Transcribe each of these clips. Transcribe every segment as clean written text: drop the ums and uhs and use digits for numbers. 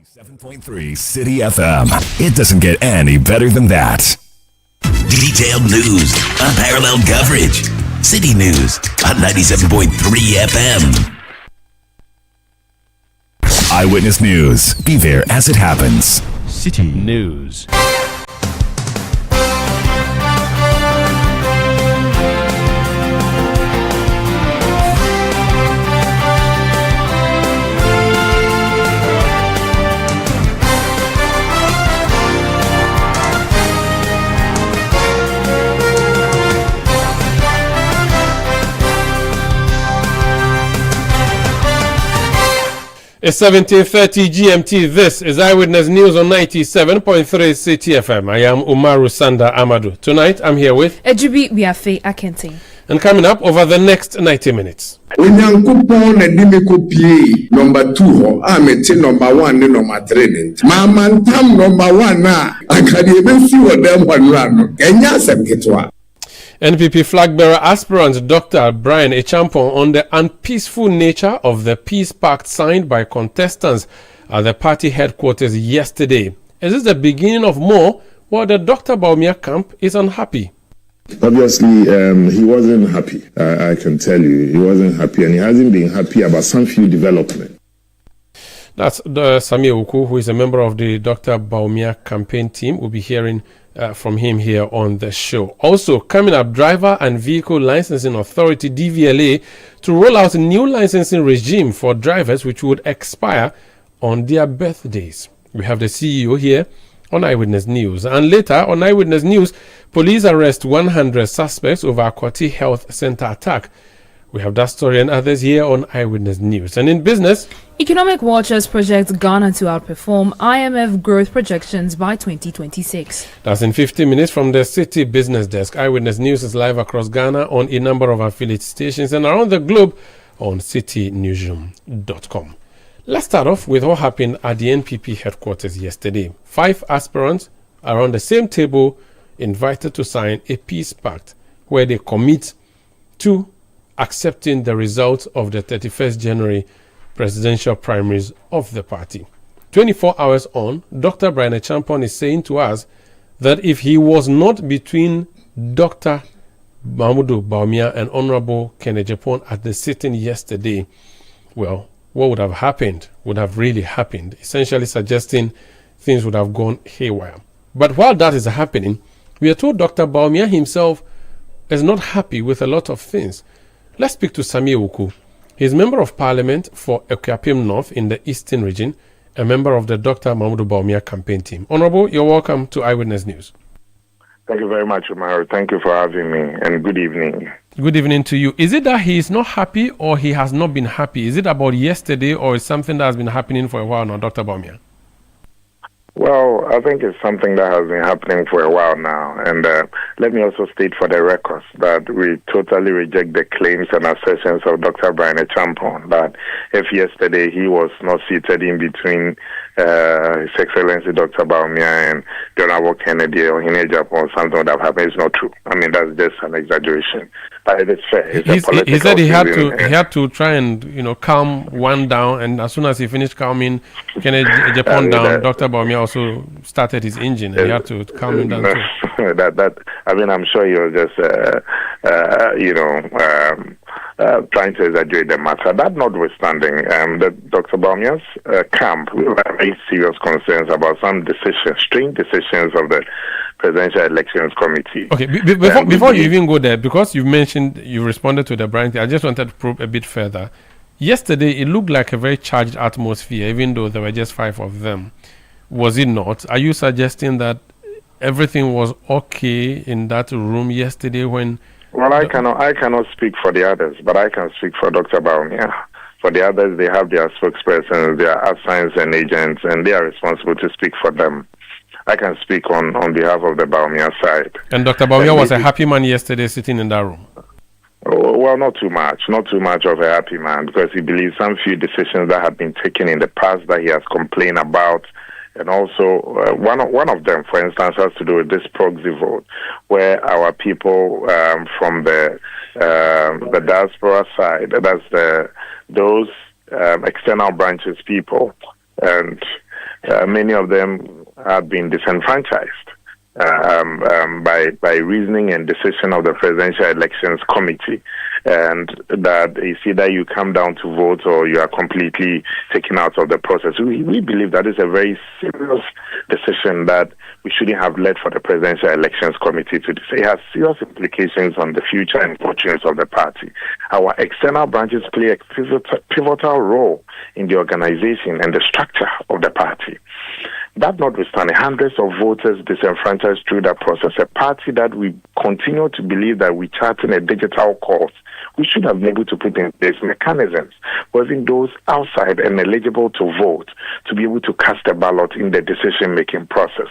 7.3 Citi FM. It doesn't get any better than that. Detailed news, unparalleled coverage. Citi News on 97.3 FM. Eyewitness News. Be there as it happens. Citi News. It's 17:30 GMT. This is Eyewitness News on 97.3 Citi FM. I am Umaru Sanda Amadou. Tonight, I'm here with Ejubi Biafe Akenti. And coming up over the next 90 minutes. Onyankopon edimiko pie number 2 ho amete number 1 ne number 3 mama ntam number 1 na akade ebesi wodam hwanra no enya asem ketwa. NPP flag bearer aspirant Dr. Brian Echampong on the unpeaceful nature of the peace pact signed by contestants at the party headquarters yesterday. Is this the beginning of more, while the Dr. Bawumia camp is unhappy? Obviously, he wasn't happy. I can tell you, he wasn't happy, and he hasn't been happy about some few development. That's Samir Uku, who is a member of the Dr. Bawumia campaign team. We'll be hearing from him here on the show. Also, coming up, Driver and Vehicle Licensing Authority, DVLA, to roll out a new licensing regime for drivers which would expire on their birthdays. We have the CEO here on Eyewitness News. And later on Eyewitness News, police arrest 100 suspects over Akwati Health Center attack. We have that story and others here on Eyewitness News. And in business, Economic Watchers projects Ghana to outperform IMF growth projections by 2026. That's in 50 minutes from the Citi Business Desk. Eyewitness News is live across Ghana on a number of affiliate stations and around the globe on citinewsroom.com. Let's start off with what happened at the NPP headquarters yesterday. 5 aspirants around the same table invited to sign a peace pact where they commit to accepting the results of the 31st January presidential primaries of the party. 24 hours on, Dr. Brian Echampong is saying to us that if he was not between Dr. Mahmoud Bawumia and Honorable Kenneth Japon at the sitting yesterday, well, what would have happened would have really happened, essentially suggesting things would have gone haywire. But while that is happening, we are told Dr. Bawumia himself is not happy with a lot of things. Let's speak to Samir Uku. He's member of parliament for Ekuapem North in the Eastern region, a member of the Dr. Mahmoud Bawumia campaign team. Honorable, you're welcome to Eyewitness News. Thank you very much, Umar. Thank you for having me, and good evening. Good evening to you. Is it that he is not happy or he has not been happy? Is it about yesterday or is something that has been happening for a while now, Dr. Bawumia? Well, I think it's something that has been happening for a while now. And let me also state for the records that we totally reject the claims and assertions of Dr. Brian Echampong that if yesterday he was not seated in between His Excellency Dr. Bawumia and the Honorable Kennedy or Hinejap or something would have happened. It's not true. I mean, that's just an exaggeration. But it is fair. He said he had to try and calm one down, and as soon as he finished calming Kennedy Japon down, Dr. Bawumia also started his engine, and he had to calm him down too. I'm sure he was just trying to exaggerate the matter. That notwithstanding, the Dr. Bawumia's camp will have very serious concerns about some strange decisions of the Presidential Elections Committee. Okay, before you even go there, because you mentioned you responded to the Brian thing, I just wanted to probe a bit further. Yesterday, it looked like a very charged atmosphere, even though there were just 5 of them. Was it not? Are you suggesting that everything was okay in that room yesterday when... Well, I cannot speak for the others, but I can speak for Dr. Bawumia. For the others, they have their spokespersons, their assigns and agents, and they are responsible to speak for them. I can speak on behalf of the Bawumia side. And Dr. Bawumia was a happy man yesterday sitting in that room? Well, not too much of a happy man, because he believes some few decisions that have been taken in the past that he has complained about. And also, one of them, for instance, has to do with this proxy vote, where our people from the diaspora side, that's those external branches people, and Many of them have been disenfranchised by reasoning and decision of the Presidential Elections Committee, and that it's either you come down to vote or you are completely taken out of the process. We believe that is a very serious decision that we shouldn't have led for the Presidential Elections Committee to decide. It has serious implications on the future and fortunes of the party. Our external branches play a pivotal role in the organization and the structure of the party. That notwithstanding, hundreds of voters disenfranchised through that process, a party that we continue to believe that we chart in a digital course, we should have been able to put in place mechanisms for even those outside and eligible to vote to be able to cast a ballot in the decision-making process.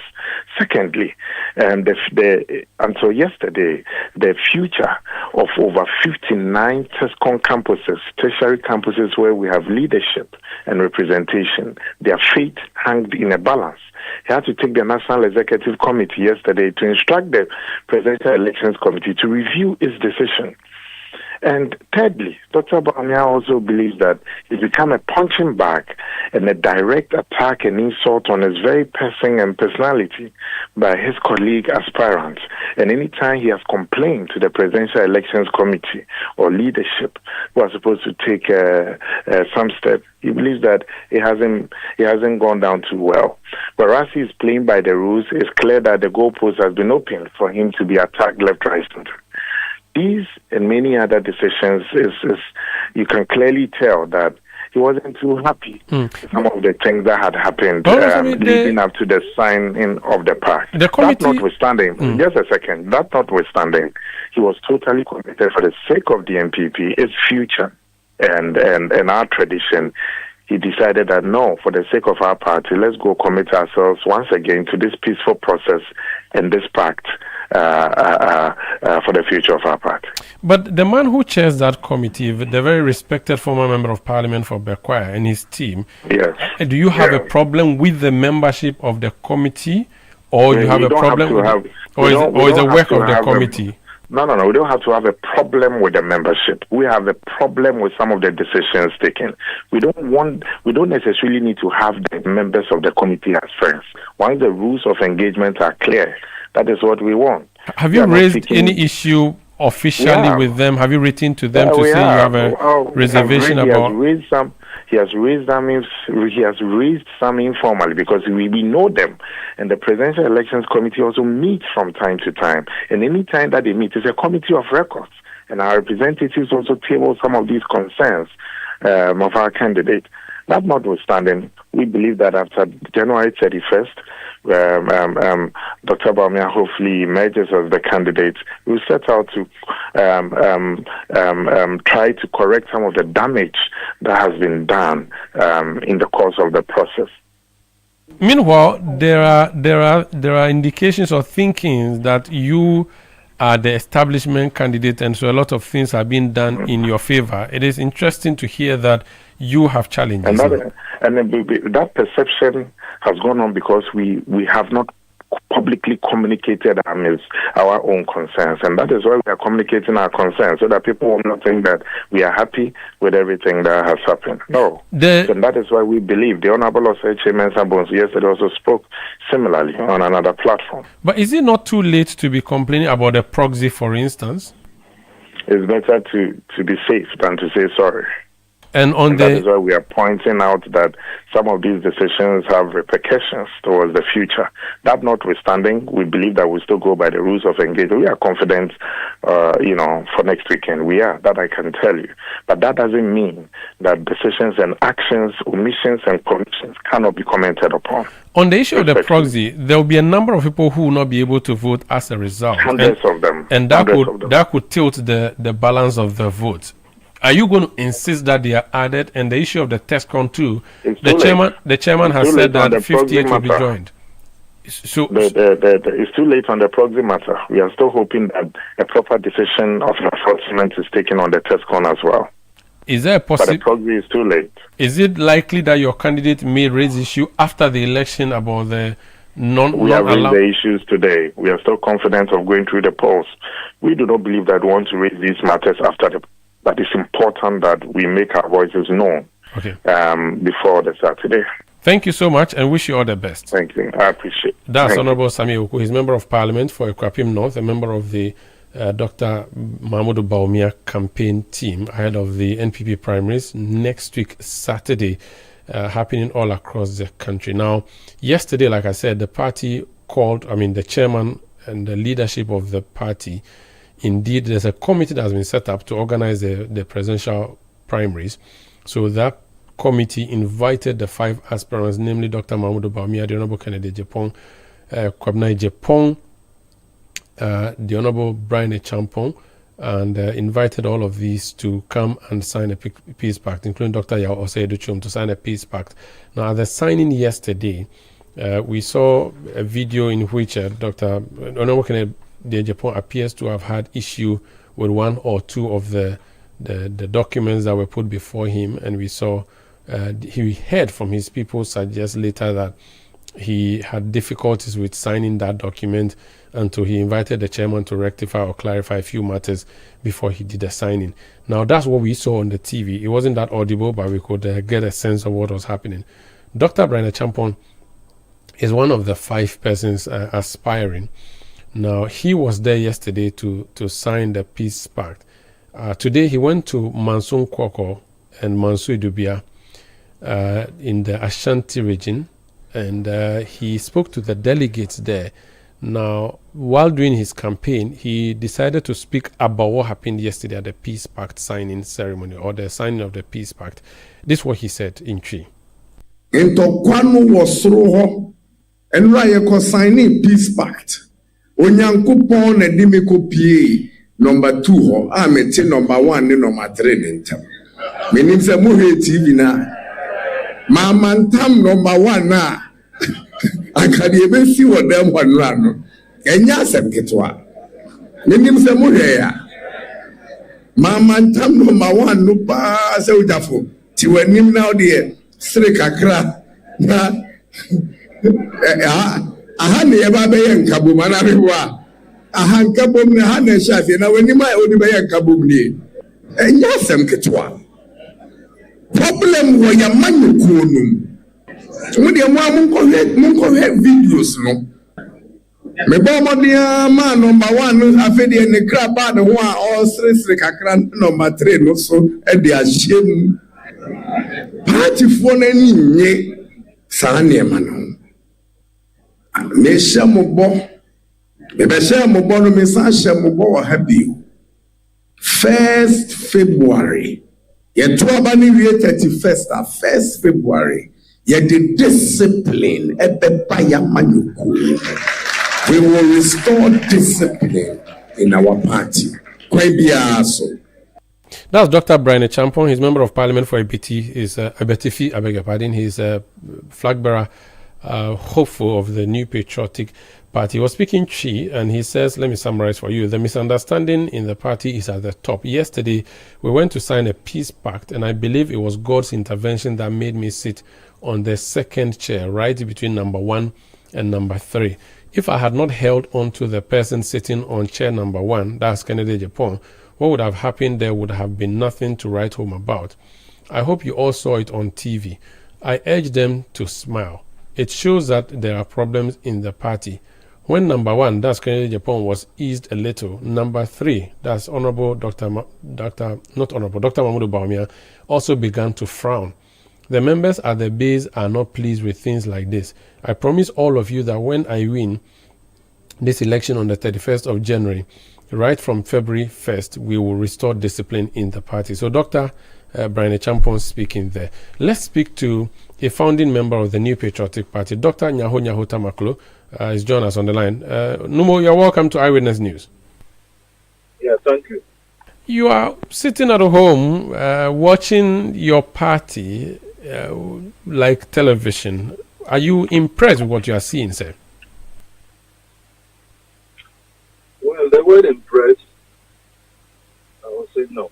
Secondly, until yesterday, the future of over 59 TESCON campuses, tertiary campuses where we have leadership and representation, their fate hanged in a balance. He had to take the National Executive Committee yesterday to instruct the Presidential Elections Committee to review its decision. And thirdly, Dr. Bawumia also believes that it's become a punching bag and a direct attack and insult on his very person and personality by his colleague aspirants. And anytime he has complained to the Presidential Elections Committee or leadership who are supposed to take some step, he believes that it hasn't gone down too well. Whereas he's playing by the rules, it's clear that the goalpost has been opened for him to be attacked left, right, center. These and many other decisions you can clearly tell that he wasn't too happy with some of the things that had happened leading up to the signing of the pact. That notwithstanding, just a second, that notwithstanding, he was totally committed for the sake of the MPP, its future and our tradition. He decided that no, for the sake of our party, let's go commit ourselves once again to this peaceful process and this pact for the future of our party. But the man who chairs that committee, the very respected former member of parliament for Bekwai and his team, yes. Do you have a problem with the membership of the committee, or you have a problem with the work of the committee? No. We don't have to have a problem with the membership. We have a problem with some of the decisions taken. We don't necessarily need to have the members of the committee as friends. Once the rules of engagement are clear, that is what we want. Have you raised any issue officially with them? Have you written to them to say you have a reservation about? He has raised some informally because we know them, and the Presidential Elections Committee also meets from time to time. And any time that they meet, it's a committee of records, and our representatives also table some of these concerns of our candidate. That notwithstanding, we believe that after January 31st, Dr. Bawumia hopefully emerges as the candidate. We'll set out to try to correct some of the damage that has been done in the course of the process. Meanwhile, there are indications or thinkings that you are the establishment candidate, and so a lot of things are being done in your favor. It is interesting to hear that you have challenges. And that perception has gone on because we have not publicly communicated our own concerns, and that is why we are communicating our concerns, so that people will not think that we are happy with everything that has happened. No. And that is why we believe the Honorable Osei Mensah Bonsu yesterday also spoke similarly on another platform. But is it not too late to be complaining about the proxy, for instance? It's better to be safe than to say sorry. And that is why we are pointing out that some of these decisions have repercussions towards the future. That notwithstanding, we believe that we still go by the rules of engagement. We are confident, for next weekend. We are, that I can tell you. But that doesn't mean that decisions and actions, omissions and commissions cannot be commented upon. On the issue of the proxy, there will be a number of people who will not be able to vote as a result. Hundreds of them. And that could tilt the balance of the vote. Are you going to insist that they are added? And the issue of the TESCON too, the chairman has said that 58 will be joined. So it's too late on the proxy matter. We are still hoping that a proper decision of enforcement is taken on the TESCON as well. Is there a possibility? But the proxy is too late. Is it likely that your candidate may raise issue after the election about the We have raised the issues today. We are still confident of going through the polls. We do not believe that we want to raise these matters after but it's important that we make our voices known before the Saturday. Thank you so much and wish you all the best. Thank you. I appreciate it. That's Thank Honorable Sami Oku. He's Member of Parliament for Ekwapim North, a member of the Dr. Mahmoud Bawumia campaign team ahead of the NPP primaries next week, Saturday, happening all across the country. Now, yesterday, like I said, the party the chairman and the leadership of the party, indeed, there's a committee that has been set up to organize the presidential primaries. So that committee invited the 5 aspirants, namely Dr. Mahmoud Bawumia, the Honorable Kennedy Jepong, Kwabena Jepong, the Honorable Brian Champong, and invited all of these to come and sign a peace pact, including Dr. Yao Osei-Edochum to sign a peace pact. Now, at the signing yesterday, we saw a video in which Dr. Honorable Kennedy Jepong appears to have had issue with one or two of the documents that were put before him, and we saw he heard from his people suggest later that he had difficulties with signing that document until he invited the chairman to rectify or clarify a few matters before he did the signing. Now, that's what we saw on the TV. It wasn't that audible, but we could get a sense of what was happening. Dr. Brian Champon is one of the 5 persons aspiring. Now, he was there yesterday to sign the peace pact. Today, he went to Mansun Kwoko and Mansu Idubia in the Ashanti region, and he spoke to the delegates there. Now, while doing his campaign, he decided to speak about what happened yesterday at the Peace Pact signing ceremony, or the signing of the Peace Pact. This is what he said in Twi. Kwanu was through and Raya signing Peace Pact. Onyankopon na dimiko pie number 2 ho amete number 1 ne number 3 nentam. Menim se mo he TV na mama ntam number 1 na akade be si wodam hwanra no enya asem ketwa. Menim se mo he ya mama ntam number 1 no pa se ujafo ti wanim na ode sire kakra na aha ne yeba be yen kabum na rewa aha nkabum na ha na shafi na wani ma odi be yen kabum ni enya asem ketwa. Problem wo ya manyu kunum mo de mo munko videos no me ba mo de ma number 1 no afede ne kraba de ho a all sire kakra number 3 no so e de ahyem party fo na ni nye sa ne ma no me sha mo bo me sha mo bo no me sa sha mo bo wa happy 1st February ye to abani we 1st February ye the discipline ebeba ya manyuku. We will restore discipline in our party. Quite be so. That's Dr. Brian Champon. He's Member of Parliament for Ebiti. He's Abetifi, I beg your pardon. He's a flag bearer, hopeful of the New Patriotic Party. He was speaking Chi, and he says, let me summarize for you. The misunderstanding in the party is at the top. Yesterday, we went to sign a peace pact, and I believe it was God's intervention that made me sit on the 2nd chair, right between number 1 and number 3. If I had not held on to the person sitting on chair number 1, that's Kennedy Jepong, what would have happened there would have been nothing to write home about. I hope you all saw it on TV. I urge them to smile. It shows that there are problems in the party. When number 1, that's Kennedy Jepong, was eased a little, number 3, that's Honorable Dr. Mahmoud Bawumia, also began to frown. The members at the base are not pleased with things like this. I promise all of you that when I win this election on the 31st of January, right from February 1st, we will restore discipline in the party. So Dr. Brian Champon speaking there. Let's speak to a founding member of the New Patriotic Party, Dr. Nyaho Tamaklo, is joining us on the line. Numo, you're welcome to Eyewitness News. Yeah, thank you. You are sitting at home watching your party like television. Are you impressed with what you are seeing, sir? Well, they weren't impressed. I would say no.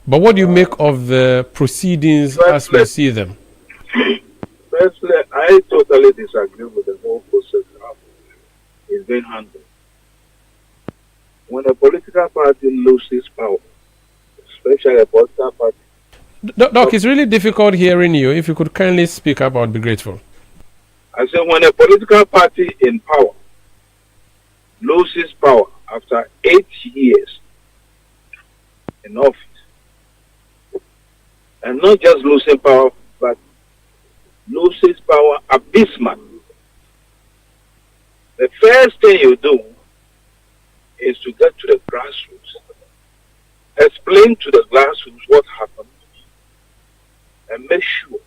But what do you make of the proceedings as we see them? Firstly, I totally disagree with the whole process how it's being handled. When a political party loses power, especially a political party, Doc, it's really difficult hearing you. If you could kindly speak up, I would be grateful. I said when a political party in power loses power after 8 years in office, and not just losing power, but loses power abysmally, the first thing you do is to get to the grassroots, explain to the grassroots what happened, and make sure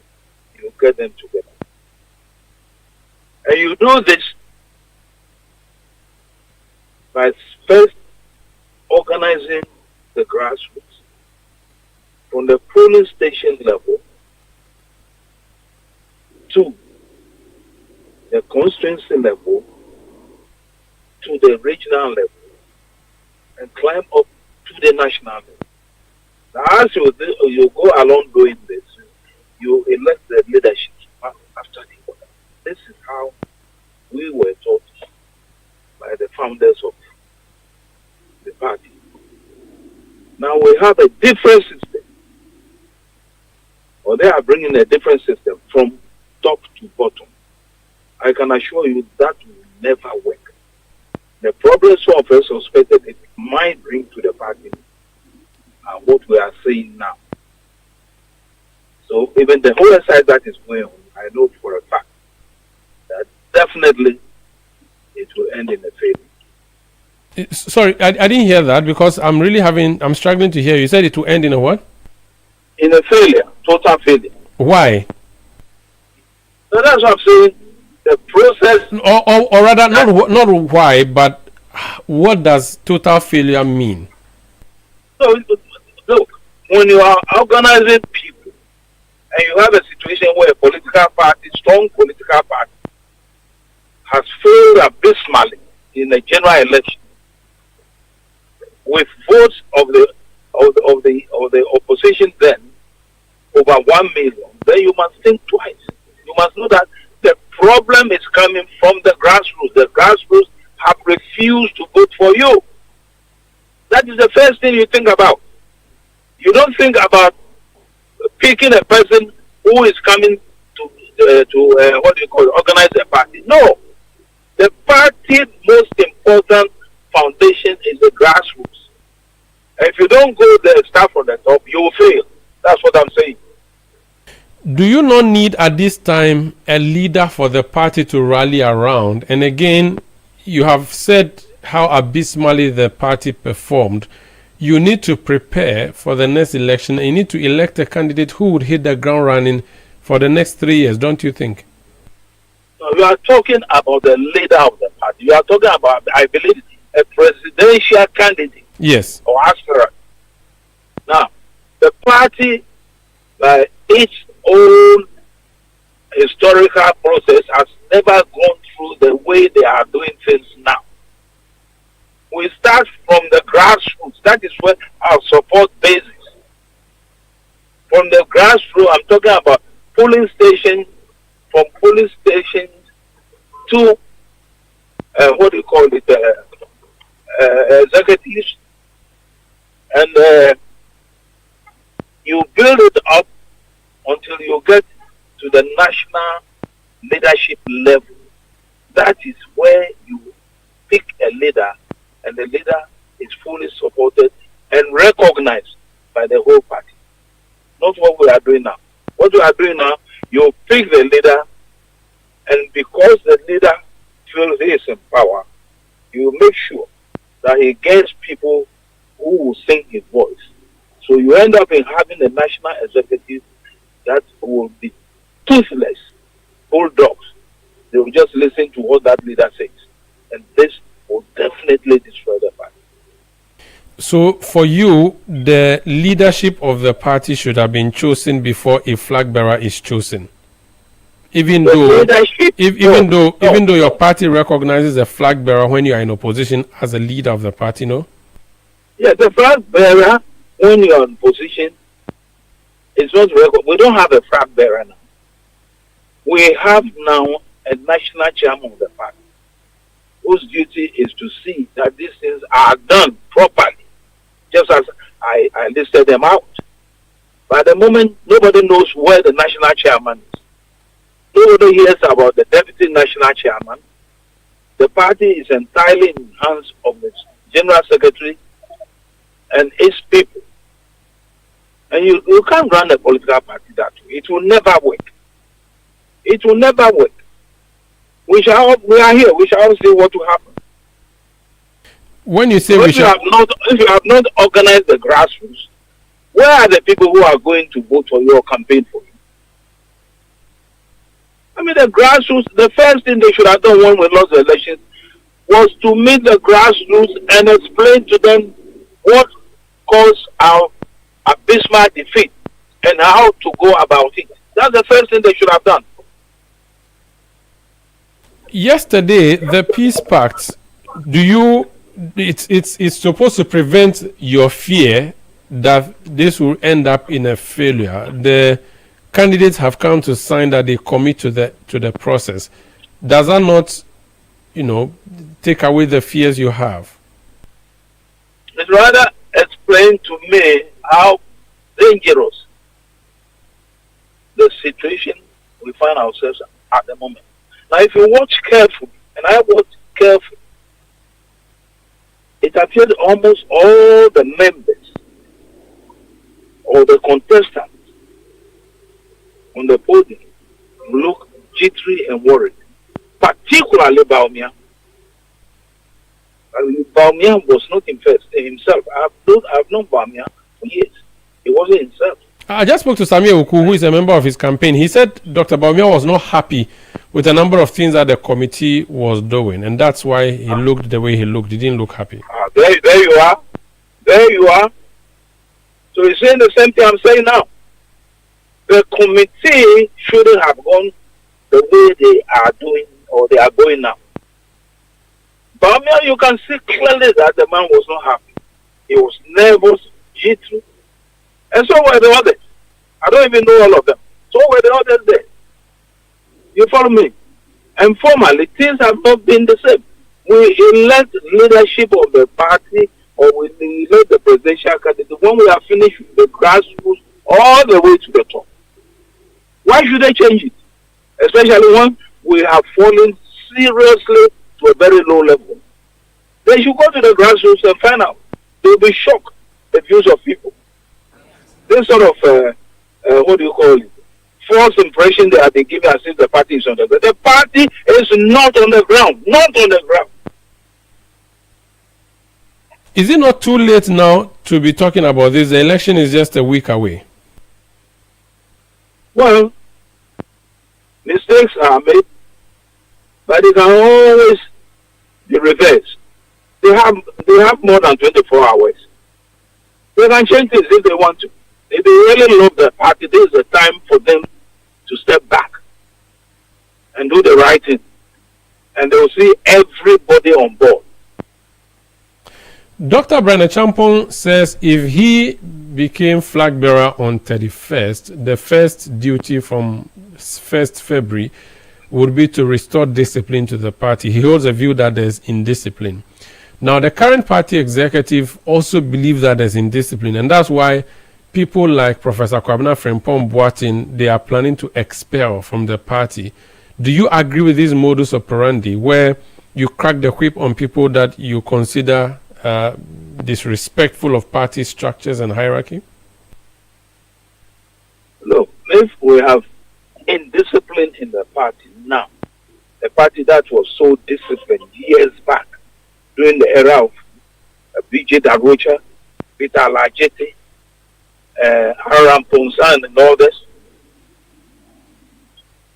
you get them together. And you do this by first organizing the grassroots from the polling station level to the constituency level to the regional level and climb up to the national level. Now, as you go along doing this, you elect the leadership after the order. This is how we were taught by the founders of the party. Now we have a different system, or they are bringing a different system from top to bottom. I can assure you that will never work. The problems some of us suspected it might bring to the party are what we are seeing now. So even the whole exercise that is going on, I know for a fact that definitely it will end in a failure. Sorry, I didn't hear that because I'm struggling to hear you. You said it will end in a what? In a failure, total failure. Why? So that's what I'm saying. The process, or rather, not why, but what does total failure mean? So, look, when you are organizing people and you have a situation where a political party, strong political party, has failed abysmally in a general election with votes of the opposition then over 1 million, then you must think twice. You must know that the problem is coming from the grassroots. The grassroots have refused to vote for you. That is the first thing you think about. You don't think about picking a person who is coming to organize a party. No. The party's most important foundation is the grassroots. If you don't go there, start from the top, you will fail. That's what I'm saying. Do you not need at this time a leader for the party to rally around? And again, you have said how abysmally the party performed. You need to prepare for the next election. You need to elect a candidate who would hit the ground running for the next 3 years, don't you think? No, you are talking about the leader of the party. You are talking about, I believe, a presidential candidate. Yes. Or aspirant. Now, the party, by its own historical process, has never gone through the way they are doing things now. We start from the grassroots. That is where our support base is. From the grassroots, I'm talking about polling stations, from polling stations to executives, and you build it up until you get to the national leadership level. That is where you pick a leader, and the leader is fully supported and recognized by the whole party. Not what we are doing now. What we are doing now, you pick the leader, and because the leader feels he is in power, you make sure that he gets people who will sing his voice. So you end up in having a national executive that will be toothless bulldogs. They will just listen to what that leader says. And this will definitely destroy the party. So for you, the leadership of the party should have been chosen before a flag bearer is chosen. Even though your party recognizes a flag bearer when you are in opposition as a leader of the party, no? Yeah, the flag bearer, when you are in position, is not recognized. We don't have a flag bearer now. We have now a national chairman of the party whose duty is to see that these things are done properly, just as I listed them out. But at the moment, nobody knows where the national chairman is. Nobody hears about the deputy national chairman. The party is entirely in the hands of its general secretary and its people. And you can't run a political party that way. It will never work. It will never work. We are here. We shall see what will happen. When you say if you have not organized the grassroots, where are the people who are going to vote for you or campaign for you? I mean, the grassroots, the first thing they should have done when we lost the elections was to meet the grassroots and explain to them what caused our abysmal defeat and how to go about it. That's the first thing they should have done. Yesterday, the peace pact, it's supposed to prevent your fear that this will end up in a failure. The candidates have come to sign that they commit to the process. Does that not, take away the fears you have? It's rather explain to me how dangerous the situation we find ourselves at the moment. Now, if you watch carefully, and I watch carefully, it appeared almost all the members or the contestants on the podium look jittery and worried, particularly Baumia. Baumia was not himself. I've known Baumia for years. He wasn't himself. I just spoke to Samuel Uku, who is a member of his campaign. He said Dr. Baumia was not happy with a number of things that the committee was doing, and that's why he looked the way he looked. He didn't look happy. There you are. There you are. So he's saying the same thing I'm saying now. The committee shouldn't have gone the way they are doing or they are going now. Baumia, you can see clearly that the man was not happy. He was nervous, jittery, and so were the others. I don't even know all of them. So were the others there. You follow me? And formally, things have not been the same. We elect leadership of the party, or we elect the presidential candidate when we have finished with the grassroots all the way to the top. Why should they change it? Especially when we have fallen seriously to a very low level. They should go to the grassroots and find out. They will be shocked, the views of people. This sort of, what do you call it? False impression they have been given as if the party is on the ground. The party is not on the ground. Not on the ground. Is it not too late now to be talking about this? The election is just a week away. Well, mistakes are made, but they can always be reversed. They have more than 24 hours. They can change things if they want to. If they really love the party, this is the time for them to step back and do the right thing. And they will see everybody on board. Dr. Brian Champong says if he became flag bearer on 31st, the first duty from 1st February would be to restore discipline to the party. He holds a view that there's indiscipline. Now, the current party executive also believes that there's indiscipline, and that's why people like Professor Kwabena Frimpong Boateng, they are planning to expel from the party. Do you agree with this modus operandi where you crack the whip on people that you consider disrespectful of party structures and hierarchy? Look, if we have indiscipline in the party now, the party that was so disciplined years back during the era of B.J. Darocha, Peter Alajete, Aram Ponsan and all this,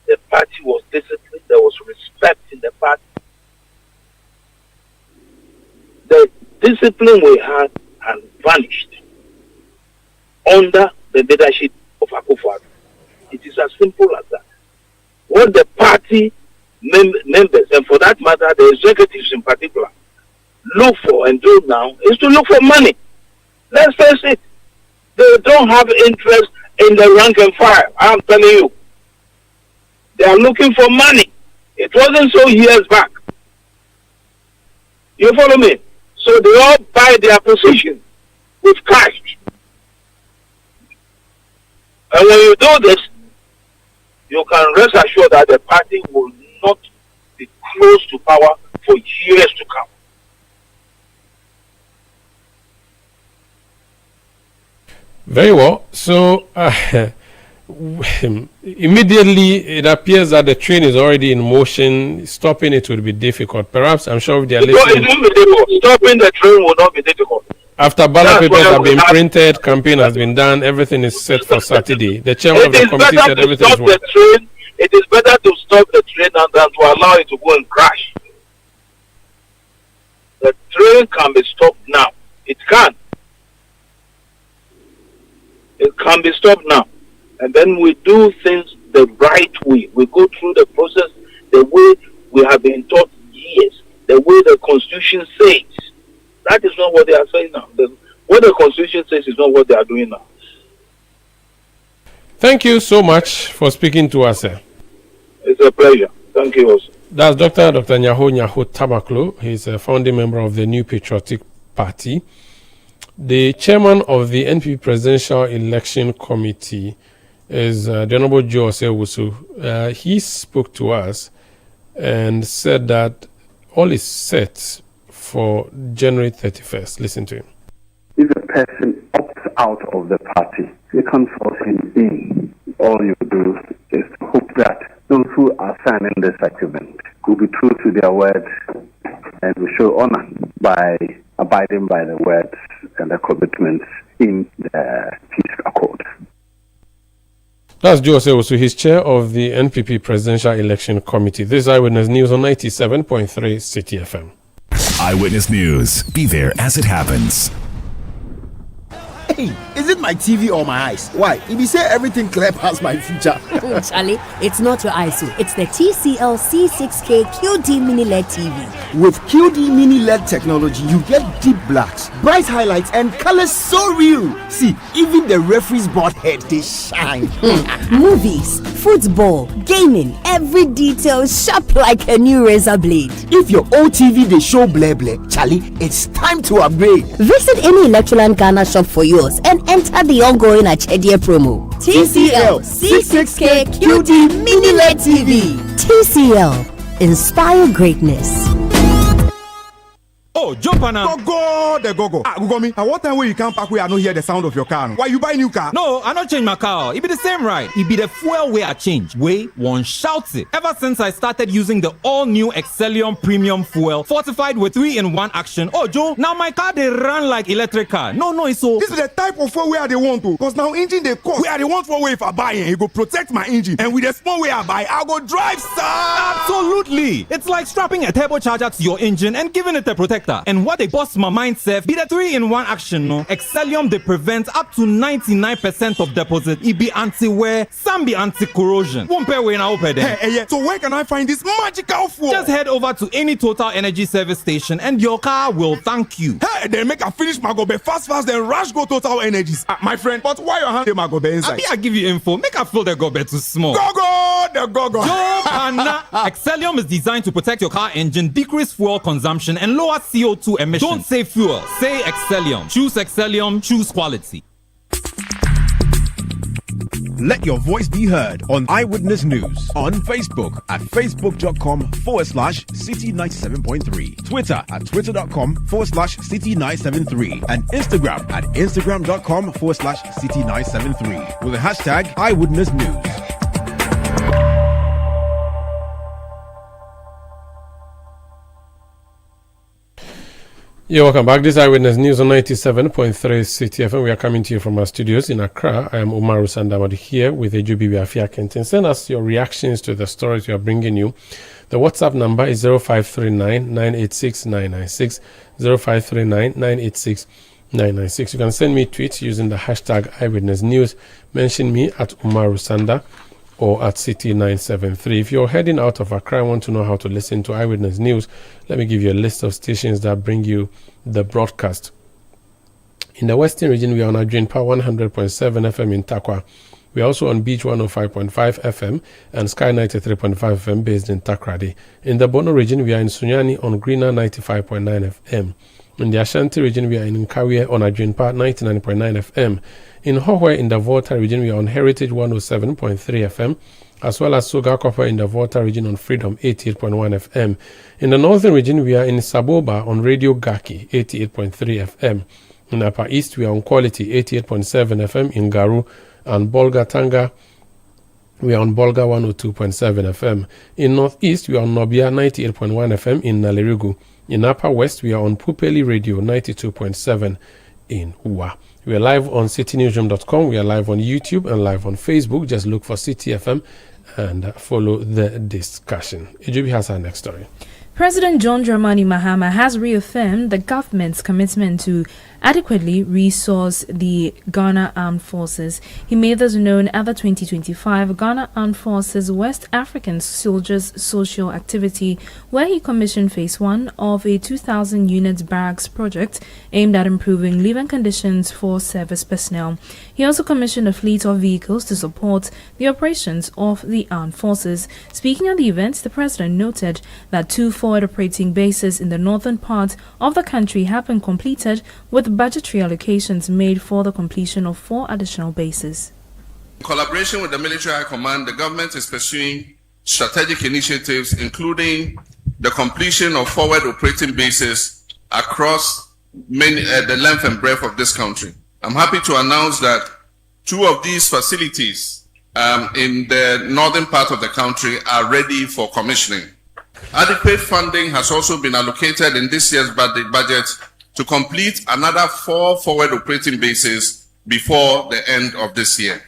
the party was disciplined, there was respect in the party. The discipline we had vanished under the leadership of Akufo-Addo. It is as simple as that. What the party members, and for that matter, the executives in particular, look for and do now is to look for money. Let's face it. They don't have interest in the rank and file. I'm telling you. They are looking for money. It wasn't so years back. You follow me? So they all buy their position with cash. And when you do this, you can rest assured that the party will not be close to power for years to come. Very well. So, immediately it appears that the train is already in motion. Stopping it will be difficult. Perhaps, I'm sure if they are listening. It will be difficult. Stopping the train will not be difficult. After ballot papers have been printed, campaign has been done, everything is set for Saturday. The chairman of the committee said everything is working. It is better to stop the train than to allow it to go and crash. The train can be stopped now. It can. It can be stopped now. And then we do things the right way. We go through the process the way we have been taught years, the way the Constitution says. That is not what they are saying now. What the Constitution says is not what they are doing now. Thank you so much for speaking to us, sir. It's a pleasure. Thank you also. That's Dr. Nyaho Tabaklo. He's a founding member of the New Patriotic Party. The chairman of the NPP Presidential Election Committee is the Honorable Joe Osewusu. He spoke to us and said that all is set for January 31st. Listen to him. If a person opts out of the party, you can't force him in. All you do is to hope that those who are signing this agreement will be true to their words and will show honor by abiding by the words and the commitments in the peace accord. That's Joe Osewusu. He's chair of the NPP Presidential Election Committee. This is Eyewitness News on 97.3 Citi FM. Eyewitness News. Be there as it happens. Hey, is it my TV or my eyes? Why? If you say everything clear past my future. Charlie, it's not your eyes, it's the TCL C6K QD Mini LED TV. With QD Mini LED technology, you get deep blacks, bright highlights, and colors so real. See, even the referee's board head, they shine. Movies, football, gaming, every detail sharp like a new razor blade. If your old TV they show blare blare, Charlie, it's time to upgrade. Visit any Electroland Ghana shop for yours and enter the ongoing Achedia promo. TCL C6K QD Mini LED TV. TCL, inspire greatness. Oh, jump on now. Go. Ugomi, at what time when you come back where I don't hear the sound of your car? Why you buy new car? No, I not change my car. It be the same ride. It be the fuel way I change. Way one shouts it. Ever since I started using the all-new Excellium Premium Fuel, fortified with 3-in-1 action. Oh, Joe, now my car they run like electric car. No, it's so. This is the type of fuel where they want to. Because now engine they cost. Where they want for way if I buy it, it go protect my engine. And with the small way I buy, I'll go drive, sir. Absolutely. It's like strapping a turbocharger to your engine and giving it a protector. And what they bust my mind, Seth, be the 3-in-1 action, no? Excellium, they prevent up to 99% of deposit. It be anti-wear, some be anti-corrosion. Won't pay when I open them. Hey, so where can I find this magical fuel? Just head over to any Total Energy service station and your car will thank you. Hey, then make a finish my gobe fast, then rush go Total Energies. My friend, but why your hand my gobe inside? I give you info. Make a fill the gobe too small. Go. Joe Pana. Excellium is designed to protect your car engine, decrease fuel consumption, and lower CO2 emissions. Don't say fuel, say Excellium. Choose Excellium, choose quality. Let your voice be heard on Eyewitness News on Facebook at facebook.com/Citi97.3, Twitter at twitter.com/Citi973, and Instagram at instagram.com/Citi973 with the hashtag Eyewitness News. You're welcome back. This is Eyewitness News on 97.3 Citi FM. We are coming to you from our studios in Accra. I am Umaru Sandamadi here with Ejubi Afia Kenton. Send us your reactions to the stories we are bringing you. The WhatsApp number is 0539-986-996, 0539-986-996. You can send me tweets using the hashtag Eyewitness News. Mention me at Umaru Sanda or at Citi973. If you're heading out of Accra and want to know how to listen to Eyewitness News, let me give you a list of stations that bring you the broadcast. In the Western region, we are on Adrian Power 100.7 FM in Takwa. We are also on Beach 105.5 FM and Sky 93.5 FM based in Takrady. In the Bono region, we are in Sunyani on Greener 95.9 FM. In the Ashanti region, we are in Nkawie on Adwinpa 99.9 FM. In Hohwe in the Volta region, we are on Heritage 107.3 FM, as well as Soga Copper in the Volta region on Freedom 88.1 FM. In the Northern region, we are in Saboba on Radio Gaki 88.3 FM. In Upper East, we are on Quality 88.7 FM in Garu and Bolga Tanga. We are on Bolga 102.7 FM. In Northeast, we are on Nobia 98.1 FM in Nalerigu. In Upper West, we are on Pupeli Radio 92.7 in Uwa. We are live on CitiNewsroom.com. We are live on YouTube and live on Facebook. Just look for Citi FM and follow the discussion. Ijubi has our next story. President John Dramani Mahama has reaffirmed the government's commitment to adequately resource the Ghana Armed Forces. He made this known at the 2025 Ghana Armed Forces West African Soldiers Social Activity, where he commissioned Phase 1 of a 2,000 units barracks project aimed at improving living conditions for service personnel. He also commissioned a fleet of vehicles to support the operations of the armed forces. Speaking at the event, the president noted that 2 forward operating bases in the northern part of the country have been completed, with budgetary allocations made for the completion of 4 additional bases. In collaboration with the Military High Command, the government is pursuing strategic initiatives, including the completion of forward operating bases across the length and breadth of this country. I'm happy to announce that 2 of these facilities in the northern part of the country are ready for commissioning. Adequate funding has also been allocated in this year's budget to complete another 4 forward operating bases before the end of this year.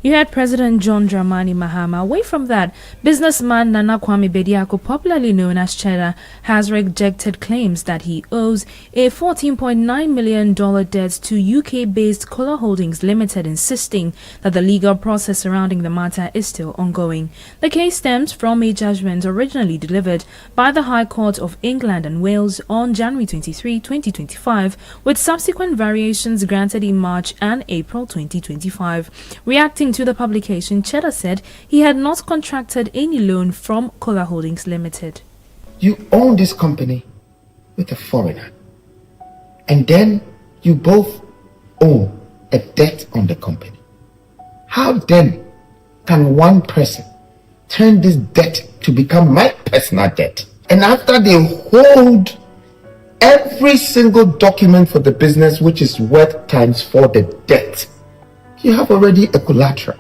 You heard President John Dramani Mahama. Away from that, businessman Nana Kwame Bediako, popularly known as Cheddar, has rejected claims that he owes a $14.9 million debt to UK-based Kola Holdings Limited, insisting that the legal process surrounding the matter is still ongoing. The case stems from a judgment originally delivered by the High Court of England and Wales on January 23, 2025, with subsequent variations granted in March and April 2025. Reacting to the publication, Cheddar said he had not contracted any loan from Kola Holdings Limited. You own this company with a foreigner, and then you both owe a debt on the company. How then can one person turn this debt to become my personal debt? And after they hold every single document for the business, which is worth times 4 the debt, you have already a collateral,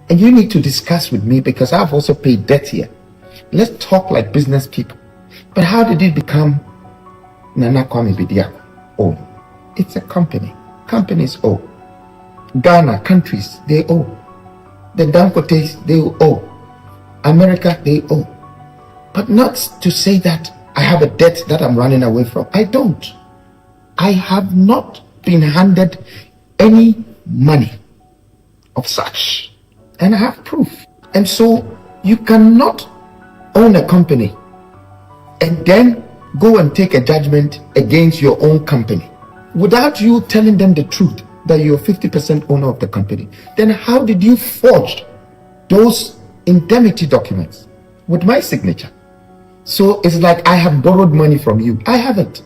and you need to discuss with me because I've also paid debt here. Let's talk like business people. But how did it become Nana Kwame Bediako? Oh, it's a company. Companies owe. Ghana, countries, they owe. The Dangotes, they owe. America, they owe. But not to say that I have a debt that I'm running away from. I don't. I have not been handed any money of such, and I have proof. And so you cannot own a company and then go and take a judgment against your own company without you telling them the truth that you're 50% owner of the company. Then how did you forge those indemnity documents with my signature? So it's like I have borrowed money from you. I haven't.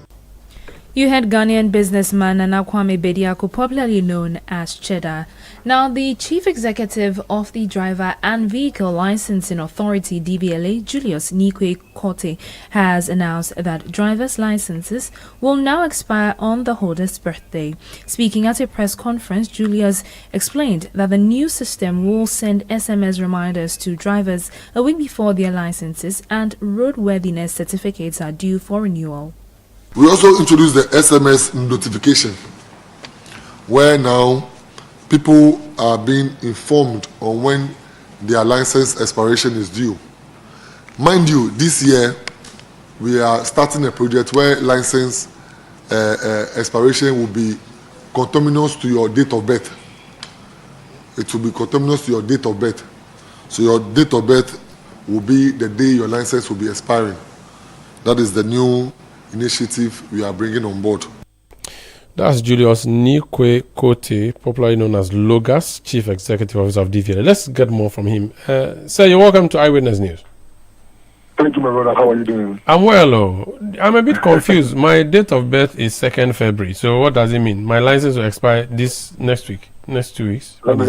You heard Ghanaian businessman Nana Kwame Bediako, popularly known as Cheddar. Now, the chief executive of the Driver and Vehicle Licensing Authority, DVLA, Julius Nikwe Kote, has announced that driver's licenses will now expire on the holder's birthday. Speaking at a press conference, Julius explained that the new system will send SMS reminders to drivers a week before their licenses and roadworthiness certificates are due for renewal. We also introduced the SMS notification, where now people are being informed on when their license expiration is due. Mind you, this year we are starting a project where license expiration will be conterminous to your date of birth. It will be conterminous to your date of birth. So your date of birth will be the day your license will be expiring. That is the new initiative we are bringing on board. That's Julius Nikwe Kote, popularly known as Logas, Chief Executive Officer of DVLA. Let's get more from him. Sir, you're welcome to Eyewitness News. Thank you, my brother. How are you doing? I'm well. I'm a bit confused. My date of birth is 2nd February. So what does it mean? My license will expire this next 2 weeks. Let me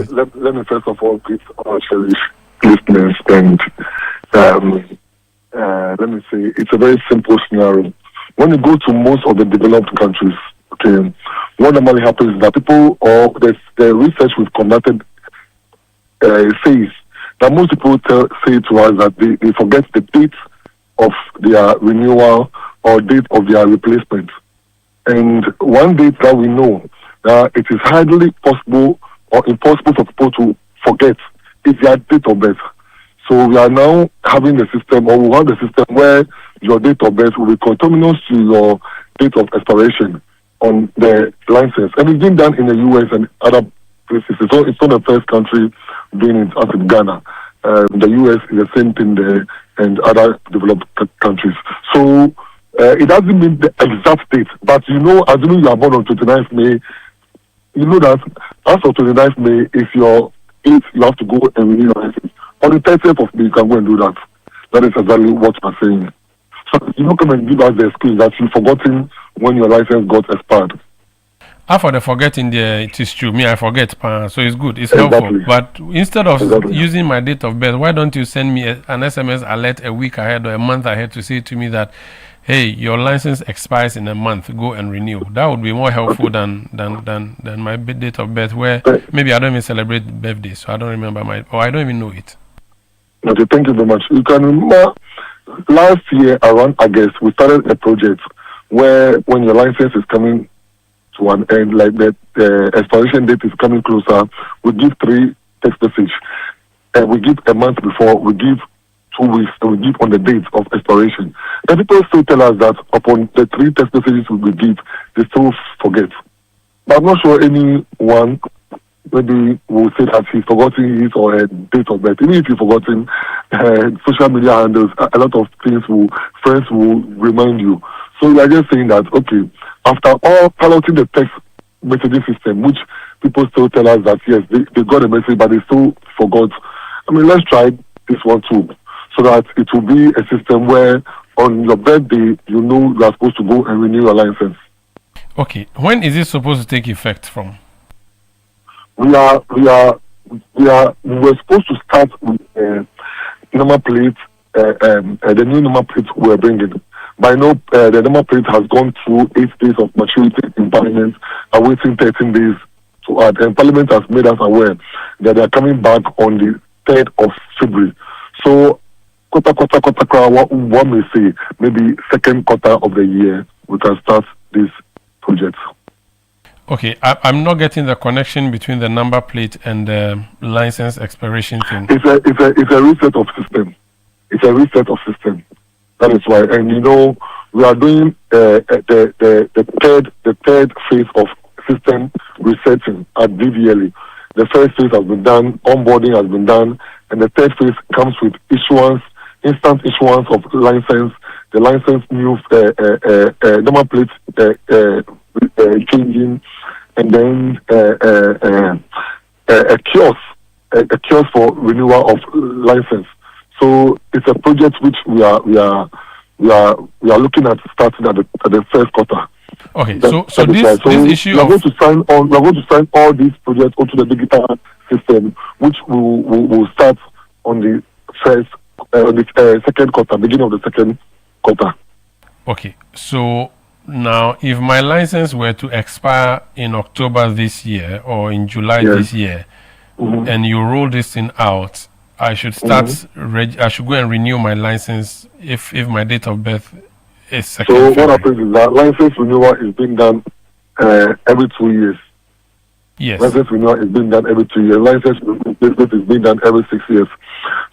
first of all greet our cherished listeners and let me say it's a very simple scenario. When you go to most of the developed countries, okay, what normally happens is that people or the research we've conducted says that most people say to us that they forget the date of their renewal or date of their replacement. And one date that we know it is hardly possible or impossible for people to forget is their date of birth. So we are now having the system, or we have the system where your date of birth will be conterminous to your date of expiration on the license. And it's been done in the US and other places. So it's not the first country doing it, as in Ghana. The US is the same thing there, and other developed countries. So it doesn't mean the exact date, but you know, assuming you are born on 29th May, you know that as of 29th May, if your age, you have to go and renew your license. On the 30th of May, you can go and do that. That is exactly what I'm saying. So you don't come and give us the excuse that you've forgotten when your license got expired. For the forgetting there, it is true. Me, I forget, so it's good. It's helpful. But instead of using my date of birth, why don't you send me an SMS alert a week ahead or a month ahead to say to me that, hey, your license expires in a month, go and renew. That would be more helpful than my date of birth, where maybe I don't even celebrate birthdays, so I don't remember or I don't even know it. Okay, thank you very much. You can remember last year around August, we started a project where when your license is coming to an end, like the expiration date is coming closer, we give 3 text messages. We give a month before, we give 2 weeks, and we give on the date of expiration. And people still tell us that upon the 3 text messages we give, they still forget. But I'm not sure anyone maybe will say that he's forgotten his or her date of birth. Even if you've forgotten social media handles, a lot of friends will remind you. So we are just saying that, okay, after all piloting the text messaging system, which people still tell us that, yes, they got a message, but they still forgot. I mean, let's try this one too, so that it will be a system where on your birthday, you know you are supposed to go and renew your license. Okay. When is it supposed to take effect from? We were supposed to start with number plate, the new number plate we're bringing. By now, the number plate has gone through 8 days of maturity in Parliament, awaiting 13 days to add. And Parliament has made us aware that they are coming back on the 3rd of February. So, one may say, maybe 2nd quarter of the year, we can start this project. Okay, I'm not getting the connection between the number plate and the license expiration thing. It's a reset of system. It's a reset of system. That is why, and you know, we are doing the third phase of system resetting at DVLA. The first phase has been done, onboarding has been done, and the third phase comes with instant issuance of license, the license new number plate changing, and then a kiosk for renewal of license. So it's a project which we are looking at starting at the first quarter. Okay, so this issue we are going to sign all these projects onto the digital system, which will start on the second quarter, beginning of the second quarter. Okay, so now if my license were to expire in October this year or in July this year, and you roll this thing out, I should start. I should go and renew my license if my date of birth is 2nd So February. what happens is that license renewal is being done every 2 years. Yes. License renewal is being done every 2 years. License replacement is being done every 6 years.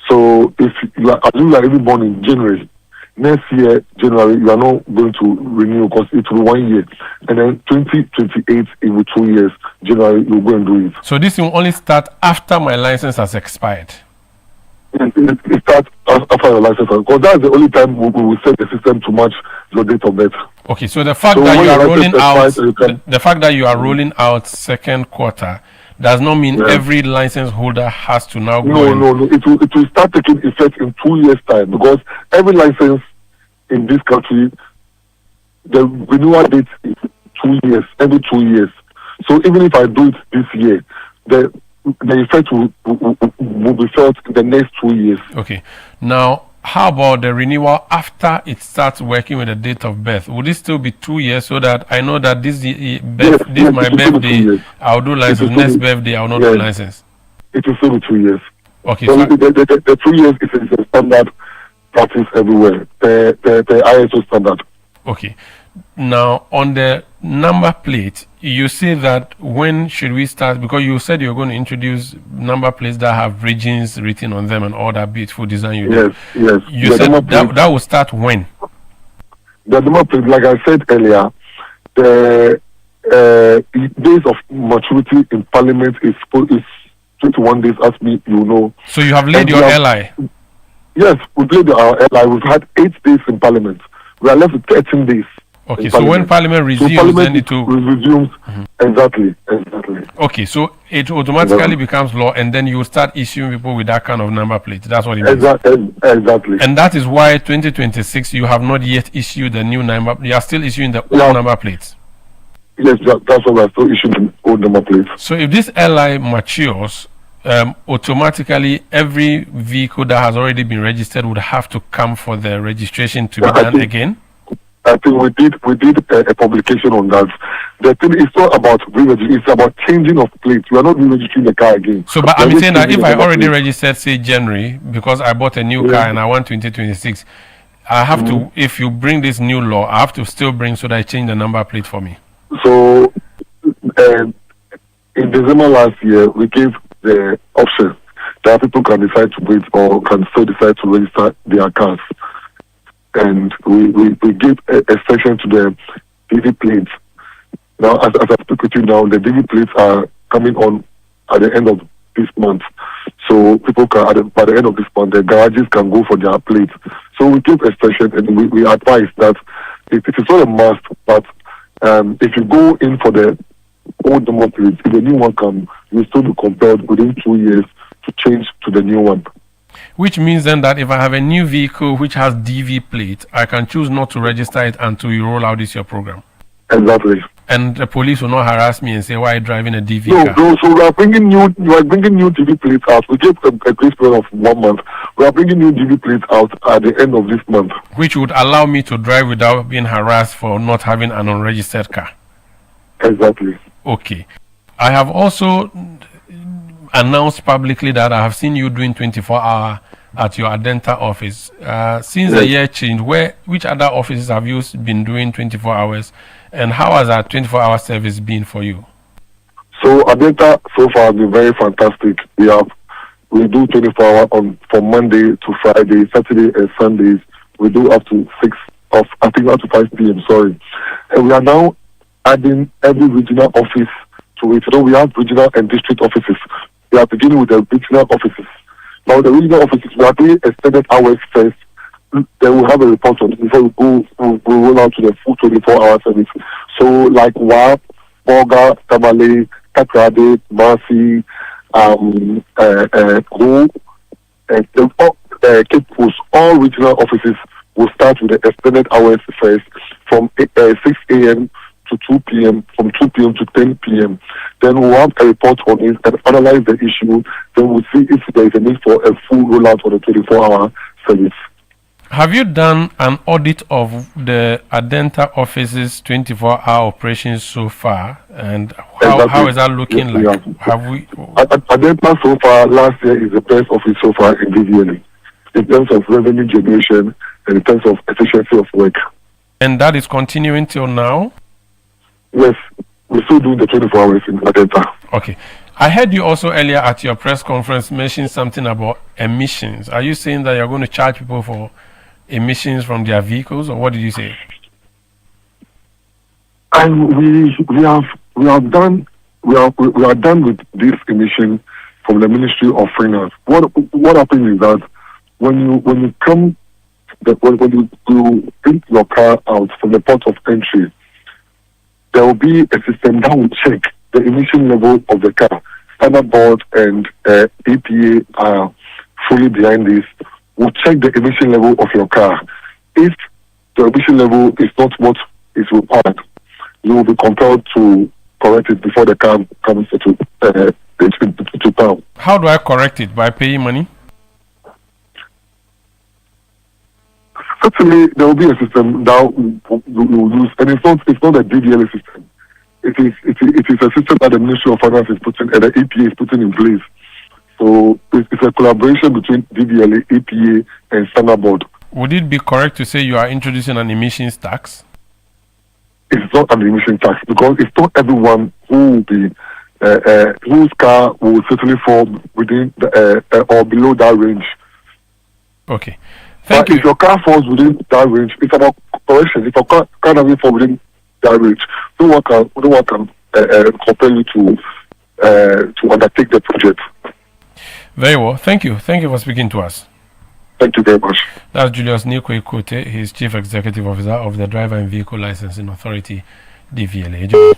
So if you are even born in January, next year January you are not going to renew because it will be 1 year, and then 2028 it will 2 years. January you will go and do it. So this will only start after my license has expired. It starts after your license, because that's the only time we will set the system to match your date of birth. Okay, so the fact that you are rolling out, the fact that you are rolling out second quarter does not mean every license holder has to now go. No. It will start taking effect in 2 years' time, because every license in this country, the renewal date is 2 years, every 2 years. So even if I do it this year, the effect will be felt in the next 2 years. Okay. Now, how about the renewal after it starts working with the date of birth? Would it still be 2 years, so that I know that this my birthday, I'll do license. Next birthday, I'll not do license. It will still be 2 years. Okay. So the 2 years is a standard practice everywhere. The ISO standard. Okay. Now, on the number plate, you say that when should we start? Because you said you're going to introduce number plates that have regions written on them and all that beautiful design you did. Yes. You said that will start when? The number plate, like I said earlier, the days of maturity in Parliament is 21 days, as you know. So you have laid your LI? Yes, we've laid our LI. We've had 8 days in Parliament. We are left with 13 days. Okay, so when Parliament resumes, then it will resumes. Exactly. Okay, so it automatically becomes law, and then you will start issuing people with that kind of number plate. That's what it means. Exactly. And that is why 2026 you have not yet issued the new number. You are still issuing the old number plates. Yes, that's why we are still issuing the old number plates. So if this LI matures, automatically every vehicle that has already been registered would have to come for the registration to be done again. I think we did a publication on that. The thing is not about re-registering, it's about changing of plates. We are not re-registering the car again. So, but I'm saying that if I already registered, say January, because I bought a new car and I want 2026, I have to, if you bring this new law, I have to still bring so that I change the number plate for me. So, in December last year, we gave the option that people can decide to wait or can still decide to register their cars. And we give a section to the DV plates. Now, as I speak with you now, the DV plates are coming on at the end of this month. So people can, by the end of this month, the garages can go for their plates. So we give a section, and we advise that it is not a must, but if you go in for the old number plates, if the new one comes, you still be compelled within 2 years to change to the new one. Which means then that if I have a new vehicle which has DV plate, I can choose not to register it until you roll out this your program. Exactly. And the police will not harass me and say, why are you driving a DV car? No, so we are bringing new DV plates out. We gave a grace period of 1 month. We are bringing new DV plates out at the end of this month. Which would allow me to drive without being harassed for not having an unregistered car. Exactly. Okay. I have also announced publicly that I have seen you doing 24-hour at your Adenta office. Since the year changed, which other offices have you been doing 24 hours, and how has our 24-hour service been for you? So Adenta so far has been very fantastic. We do 24 hours from Monday to Friday, Saturday and Sundays. We do up to 5 p.m. Sorry, and we are now adding every regional office to it. We have regional and district offices. We are beginning with the regional offices. Now, the regional offices, we are doing extended hours first. Then we'll have a report on it before we roll out to the full 24-hour service. So, like WAP, Boga, Tamale, Takrade, Marcy, Cape Coast, all regional offices will start with the extended hours first from 6 a.m. to 2 p.m., from 2 p.m. to 10 p.m. Then we'll have a report on it and analyze the issue. Then we'll see if there is a need for a full rollout on the 24-hour service. Have you done an audit of the Adenta office's 24-hour operations so far? And how is that looking like? Have we? Adenta so far, last year, is the best office so far in DVLA, in terms of revenue generation and in terms of efficiency of work. And that is continuing till now? Yes, we're still doing the 24 hours in Adenta. Okay. I heard you also earlier at your press conference mention something about emissions. Are you saying that you're going to charge people for emissions from their vehicles, or what did you say? And we are done with this emission from the Ministry of Finance. What happens is that when you come, when you bring your car out from the port of entry, there will be a system that will check the emission level of the car. Standard Board and EPA are fully behind this. Will check the emission level of your car. If the emission level is not what is required, you will be compelled to correct it before the car comes to town. How do I correct it? By paying money? Certainly, there will be a system that we will use, and it's not a DVLA system. It is a system that the Ministry of Finance is putting, and the EPA is putting in place. So it's a collaboration between DVLA, EPA, and Standard Board. Would it be correct to say you are introducing an emissions tax? It's not an emission tax because it's not everyone who will be whose car will certainly fall within or below that range. Okay. But if your car falls within that range, it's about correction. If your car doesn't fall within that range, no one can compel you to undertake the project. Very well. Thank you. Thank you for speaking to us. Thank you very much. That's Julius Nikwe Kote. He's Chief Executive Officer of the Driver and Vehicle Licensing Authority, DVLA.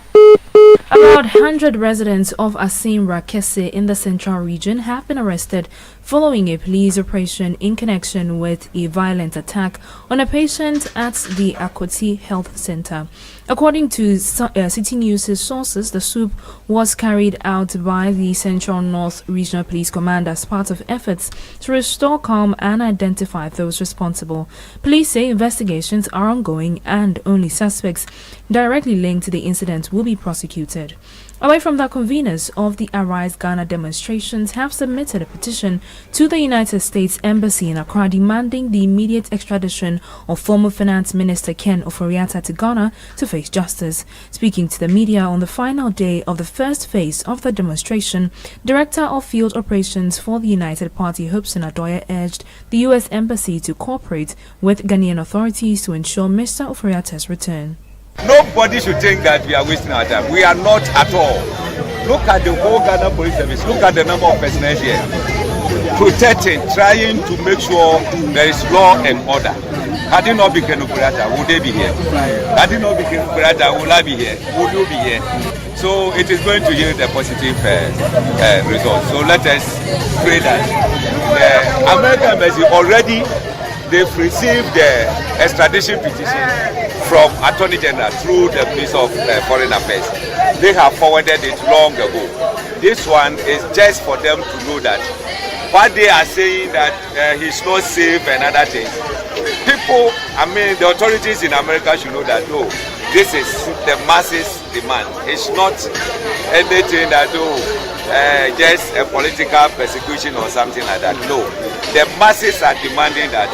About 100 residents of Asim Rakese in the central region have been arrested following a police operation in connection with a violent attack on a patient at the Akoti Health Center. According to Citi News' sources, the swoop was carried out by the Central North Regional Police Command as part of efforts to restore calm and identify those responsible. Police say investigations are ongoing and only suspects directly linked to the incident will be prosecuted. Away from that, conveners of the Arise Ghana demonstrations have submitted a petition to the United States Embassy in Accra demanding the immediate extradition of former Finance Minister Ken Ofori-Atta to Ghana to face justice. Speaking to the media on the final day of the first phase of the demonstration, Director of Field Operations for the United Party Hobson Adoye urged the U.S. Embassy to cooperate with Ghanaian authorities to ensure Mr. Ofori-Atta's return. Nobody should think that we are wasting our time. We are not at all. Look at the whole Ghana Police Service. Look at the number of personnel here. Protecting, trying to make sure there is law and order. Had it not been Ken Ofori-Atta, would they be here? Had it not been Ken Ofori-Atta, would I be here? Would you be here? So it is going to yield a positive result. So let us pray that the American Embassy already they've received the extradition petition from Attorney General through the Minister of Foreign Affairs. They have forwarded it long ago. This one is just for them to know that what they are saying that he's not safe and other things. People, the authorities in America should know that no, this is the masses' demand. It's not anything that just a political persecution or something like that. No, the masses are demanding that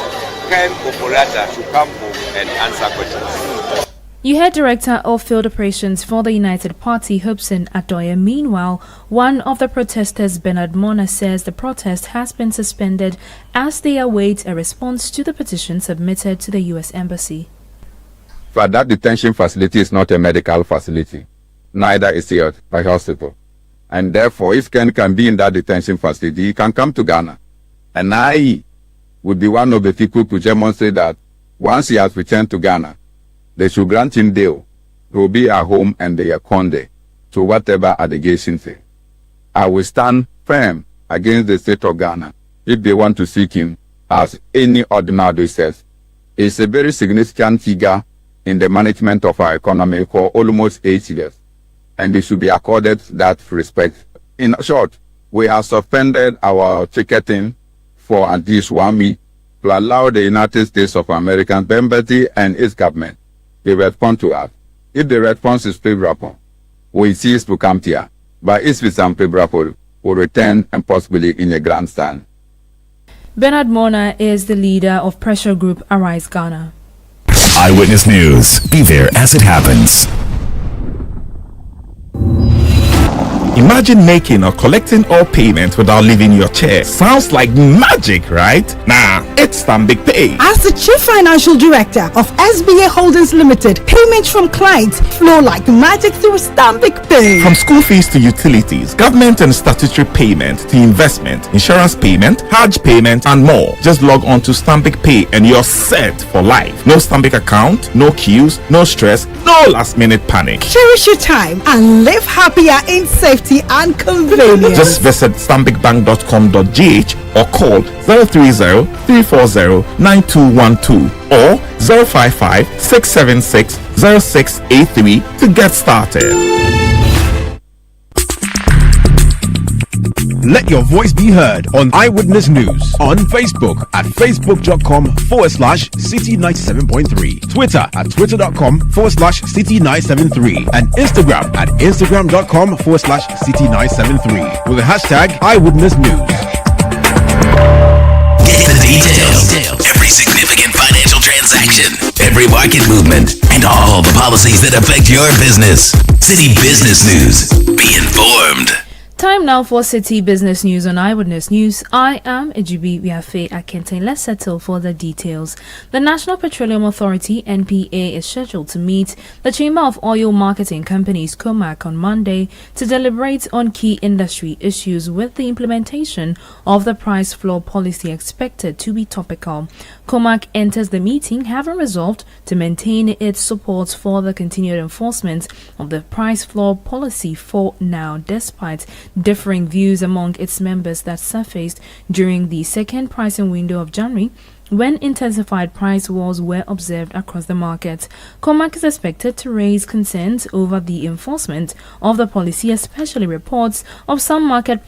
Ken Ofori-Atta should come home and answer questions. You heard Director of Field Operations for the United Party, Hobson Adoye. Meanwhile, one of the protesters, Bernard Mona, says the protest has been suspended as they await a response to the petition submitted to the U.S. Embassy. But that detention facility is not a medical facility, neither is it a hospital. And therefore, if Ken can be in that detention facility, he can come to Ghana. And I would be one of the people to demonstrate that once he has returned to Ghana, they should grant him bail. He will be at home and they are condemned to whatever allegations. I will stand firm against the state of Ghana if they want to seek him as any ordinary says. It's a very significant figure in the management of our economy for almost 8 years, and they should be accorded that respect. In short, we have suspended our ticketing for at least 1 week to allow the United States of America, the embassy and its government to respond to us. If the response is favorable, we cease to come here. But if it's unfavorable, we'll return and possibly in a grandstand. Bernard Mona is the leader of pressure group Arise Ghana. Eyewitness News. Be there as it happens. Imagine making or collecting all payments without leaving your chair. Sounds like magic, right? Nah, it's Stanbic Pay. As the Chief Financial Director of SBA Holdings Limited, payments from clients flow like magic through Stanbic Pay. From school fees to utilities, government and statutory payment to investment, insurance payment, Hajj payment, and more. Just log on to Stanbic Pay and you're set for life. No Stanbic account, no queues, no stress, no last-minute panic. Cherish your time and live happier in safety and convenience. Just visit stanbicbank.com.gh or call 030-340-9212 or 055-676-0683 to get started. Let your voice be heard on Eyewitness News on Facebook at facebook.com/Citi97.3, Twitter at twitter.com/Citi973, and Instagram at instagram.com/Citi973 with the hashtag Eyewitness News. Get the details. Every significant financial transaction, every market movement, and all the policies that affect your business. Citi Business News. Be informed. Time now for Citi Business News on Eyewitness News. I am Ejibi Biafe Akente. Let's settle for the details. The National Petroleum Authority, NPA, is scheduled to meet the Chamber of Oil Marketing Companies, COMAC, on Monday to deliberate on key industry issues, with the implementation of the price floor policy expected to be topical. COMAC enters the meeting having resolved to maintain its support for the continued enforcement of the price floor policy for now, despite differing views among its members that surfaced during the second pricing window of January, when intensified price wars were observed across the market. COMAC is expected to raise concerns over the enforcement of the policy, especially reports of some market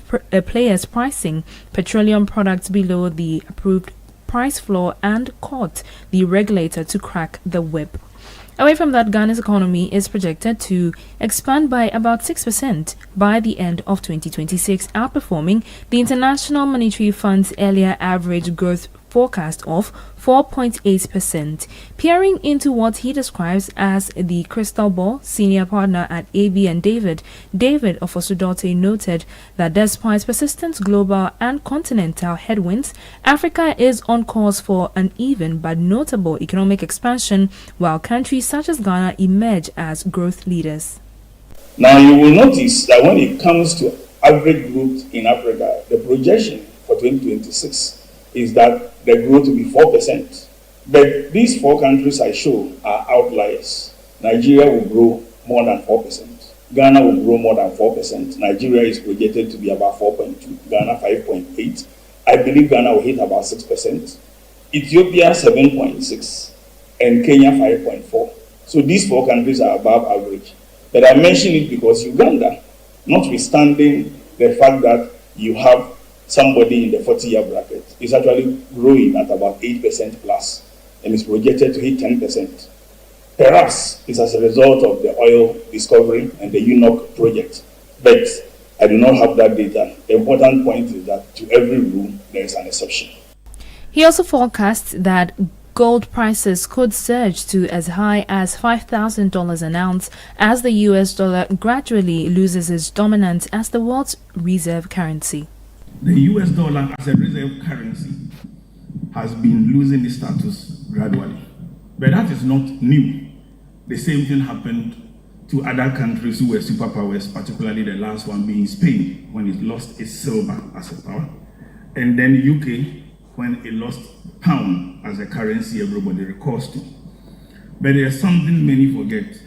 players pricing petroleum products below the approved price floor, and caught the regulator to crack the whip. Away from that, Ghana's economy is projected to expand by about 6% by the end of 2026, outperforming the International Monetary Fund's earlier average growth forecast of 4.8%. Peering into what he describes as the crystal ball, senior partner at ABN David of Osudote, noted that despite persistent global and continental headwinds, Africa is on course for uneven but notable economic expansion, while countries such as Ghana emerge as growth leaders. Now you will notice that when it comes to average growth in Africa, the projection for 2026 is that the growth will be 4%. But these four countries I show are outliers. Nigeria will grow more than 4%. Ghana will grow more than 4%. Nigeria is projected to be about 4.2%. Ghana 5.8%. I believe Ghana will hit about 6%. Ethiopia 7.6%. And Kenya 5.4%. So these four countries are above average. But I mention it because Uganda, notwithstanding the fact that you have somebody in the 40-year bracket, is actually growing at about 8% plus and is projected to hit 10%. Perhaps it's as a result of the oil discovery and the UNOC project, but I do not have that data. The important point is that to every rule, there is an exception. He also forecasts that gold prices could surge to as high as $5,000 an ounce as the US dollar gradually loses its dominance as the world's reserve currency. The US dollar as a reserve currency has been losing its status gradually. But that is not new. The same thing happened to other countries who were superpowers, particularly the last one being Spain, when it lost its silver as a power. And then UK, when it lost pound as a currency everybody recourse to. But there's something many forget.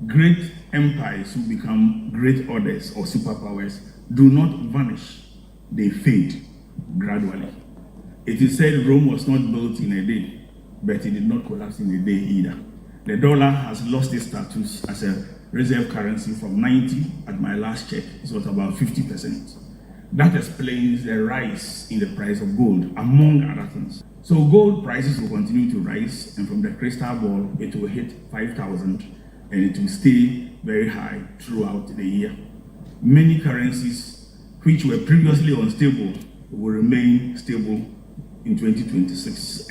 Great empires who become great orders or superpowers do not vanish. They fade gradually. It is said Rome was not built in a day, but it did not collapse in a day either. The dollar has lost its status as a reserve currency from 90 at my last check. It was about 50%. That explains the rise in the price of gold, among other things. So gold prices will continue to rise, and from the crystal ball, it will hit 5,000, and it will stay very high throughout the year. Many currencies which were previously unstable will remain stable in 2026.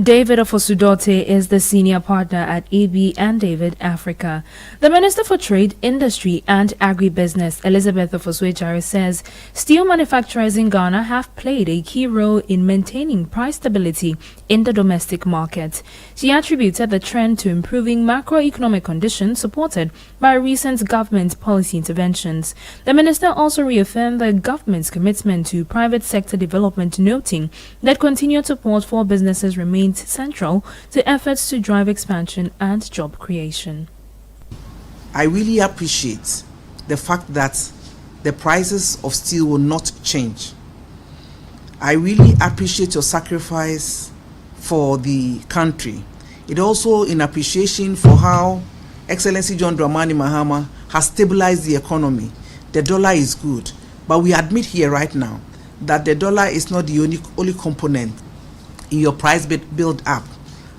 David Ofosudote is the senior partner at AB and David Africa. The Minister for Trade, Industry and Agribusiness, Elizabeth Ofosu-Ejare, says steel manufacturers in Ghana have played a key role in maintaining price stability in the domestic market. She attributed the trend to improving macroeconomic conditions supported by recent government policy interventions. The minister also reaffirmed the government's commitment to private sector development, noting that continued support for businesses remains central to efforts to drive expansion and job creation. I really appreciate the fact that the prices of steel will not change. I really appreciate your sacrifice for the country. It also in appreciation for how Excellency John Dramani Mahama has stabilized the economy. The dollar is good, but we admit here right now that the dollar is not the only component in your price build up,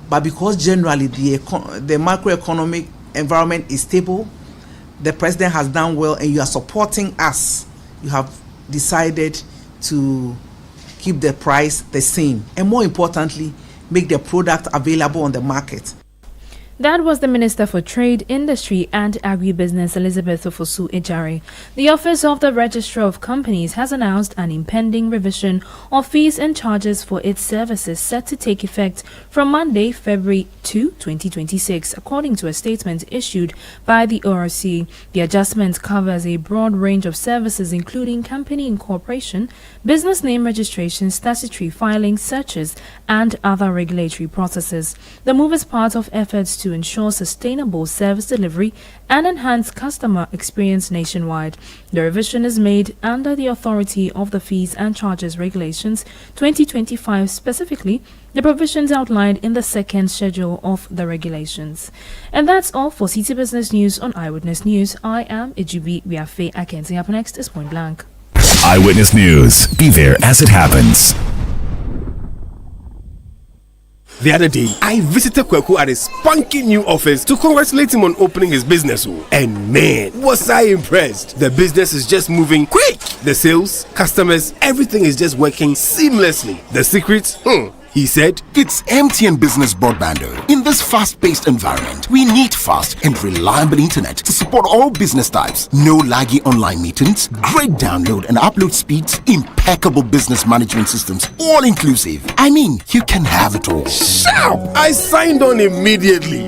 but because generally the macroeconomic environment is stable, the president has done well, and you are supporting us. You have decided to keep the price the same, and more importantly, make the product available on the market. That was the Minister for Trade, Industry and Agribusiness, Elizabeth Ofosu-Ejare. The Office of the Registrar of Companies has announced an impending revision of fees and charges for its services set to take effect from Monday, February 2, 2026, according to a statement issued by the ORC. The adjustment covers a broad range of services including company incorporation, business name registration, statutory filing, searches, and other regulatory processes. The move is part of efforts to ensure sustainable service delivery and enhance customer experience nationwide. The revision is made under the authority of the Fees and Charges Regulations 2025, specifically the provisions outlined in the second schedule of the regulations. And that's all for Citi Business News on Eyewitness News. I am Ijubi Biafe Akensi. Up next is Point Blank. Eyewitness News. Be there as it happens. The other day, I visited Kweku at his spunky new office to congratulate him on opening his business. And man, was I impressed. The business is just moving quick. The sales, customers, everything is just working seamlessly. The secret? He said, it's MTN Business Broadband. In this fast-paced environment, we need fast and reliable internet to support all business types. No laggy online meetings, great download and upload speeds, impeccable business management systems, all inclusive. I mean, you can have it all. Sharp! I signed on immediately.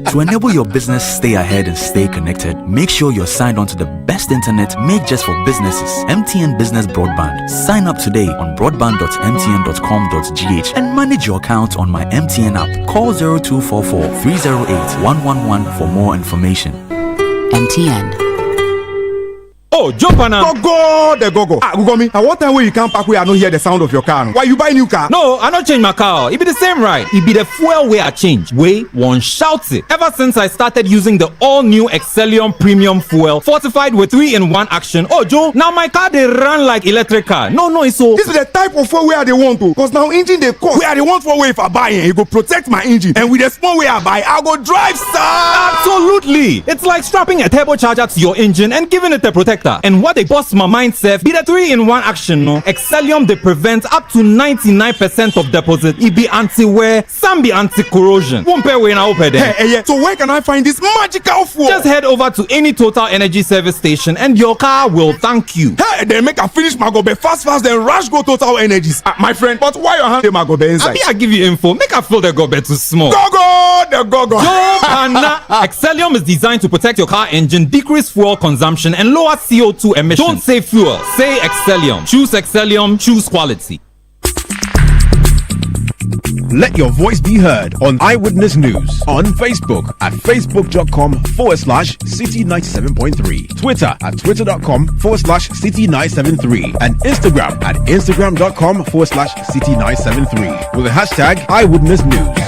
To enable your business stay ahead and stay connected, make sure you're signed on to the best internet made just for businesses. MTN Business Broadband. Sign up today on broadband.mtn.com.gh and manage your account on my MTN app. Call 0244 308 111 for more information. MTN. Oh, jump on now. Go, Gugomi. At what time when you come back where I don't hear the sound of your car? Why you buy new car? No, I don't change my car. It be the same ride. It be the fuel way I change. Way one shouts it. Ever since I started using the all-new Excellium Premium Fuel, fortified with 3-in-1 action. Oh, Joe, now my car they run like electric car. No, it's so. This is the type of fuel where they want to. Cause now engine they cost. Where they want for way if I buy it, it go protect my engine. And with the small way I buy, I go drive sir. Absolutely. It's like strapping a turbocharger to your engine and giving it a protector. And what they bust my mind self be the 3-in-1 action. No, Excellium they prevent up to 99% of deposit. It be anti-wear, some be anti-corrosion. Won't pay when I open them. Hey, so where can I find this magical fuel? Just head over to any Total Energy service station and your car will thank you. Hey, then make a finish my gobe fast, then rush go Total Energies. My friend, but why your hand my gobe inside? I give you info. Make a fill the gobe too small. Go. Excellium is designed to protect your car engine, decrease fuel consumption, and lower CO2 emissions. Don't say fuel, say Excellium. Choose Excellium, choose quality. Let your voice be heard on Eyewitness News on Facebook at facebook.com/Citi97.3, Twitter at twitter.com/Citi973, and Instagram at instagram.com/Citi973 with the hashtag Eyewitness News.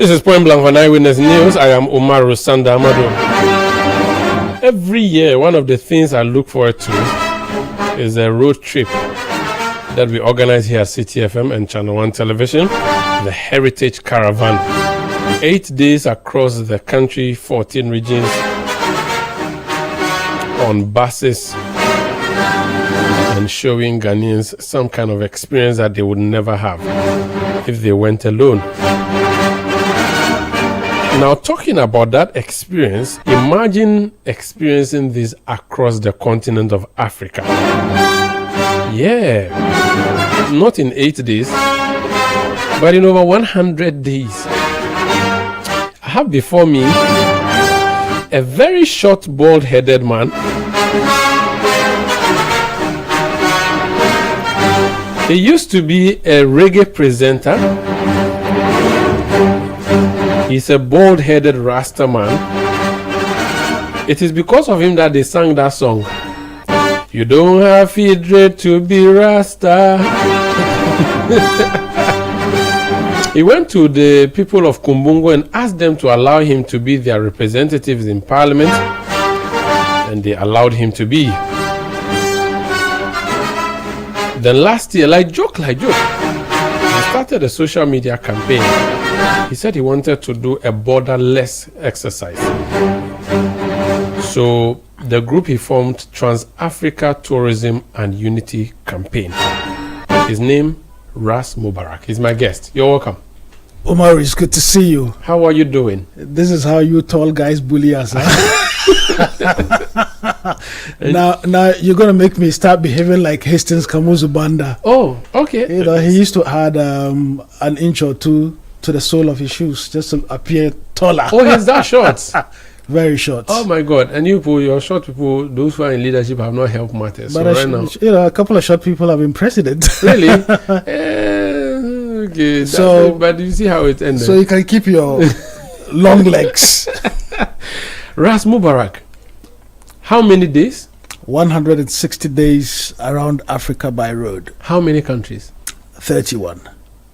This is Point Blank on Eyewitness News. I am Umaru Sanda Amado. Every year, one of the things I look forward to is a road trip that we organize here at Citi FM and Channel 1 Television, the Heritage Caravan. 8 days across the country, 14 regions, on buses, and showing Ghanaians some kind of experience that they would never have if they went alone. Now, talking about that experience, imagine experiencing this across the continent of Africa. Yeah, not in 8 days, but in over 100 days. I have before me a very short, bald-headed man. He used to be a reggae presenter. He's a bald-headed Rasta man. It is because of him that they sang that song. You don't have feed to be Rasta. He went to the people of Kumbungo and asked them to allow him to be their representatives in parliament, and they allowed him to be. Then last year, like joke, he started a social media campaign. He said he wanted to do a borderless exercise. So the group he formed, Trans-Africa Tourism and Unity Campaign. His name, Ras Mubarak. He's my guest. You're welcome. Omar, it's good to see you. How are you doing? This is how you tall guys bully us. Huh? now you're gonna make me start behaving like Hastings Kamuzu Banda. Oh, okay. You know, he used to add an inch or two to the sole of his shoes just to appear taller. Oh, he's that short. Very short. Oh my God! And you people, your short people, those who are in leadership have not helped matters. But so right now, you know, a couple of short people have been president. Really? Okay. So, but you see how it ended. So you can keep your long legs. Ras Mubarak. How many days? 160 days around Africa by road. How many countries? 31.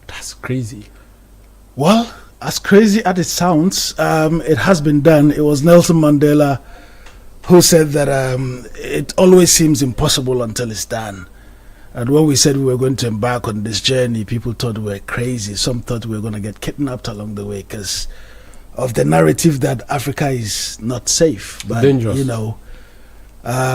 That's crazy. Well, as crazy as it sounds, it has been done. It was Nelson Mandela who said that it always seems impossible until it's done. And when we said we were going to embark on this journey, people thought we were crazy. Some thought we were going to get kidnapped along the way because of the narrative that Africa is not safe. But, dangerous. You know,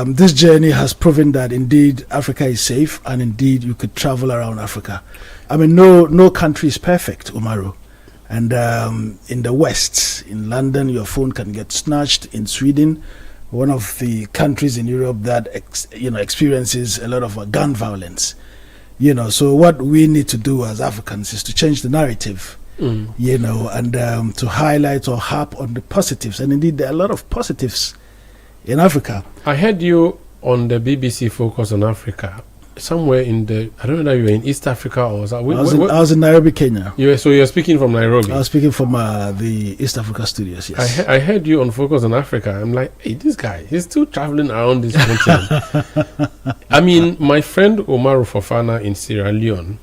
this journey has proven that indeed Africa is safe, and indeed you could travel around Africa. I mean, no country is perfect, Umaru. And in the West, in London, your phone can get snatched. In Sweden, one of the countries in Europe that experiences a lot of gun violence. You know, so what we need to do as Africans is to change the narrative. You know, and to highlight or harp on the positives. And indeed, there are a lot of positives in Africa. I heard you on the BBC Focus on Africa. Somewhere in the, I don't know if you were in East Africa or was that, I was in Nairobi, Kenya. So you're speaking from Nairobi? I was speaking from the East Africa studios, yes. I heard you on Focus on Africa. I'm like, hey, this guy, he's still traveling around this continent. I mean, my friend Umaru Fofana in Sierra Leone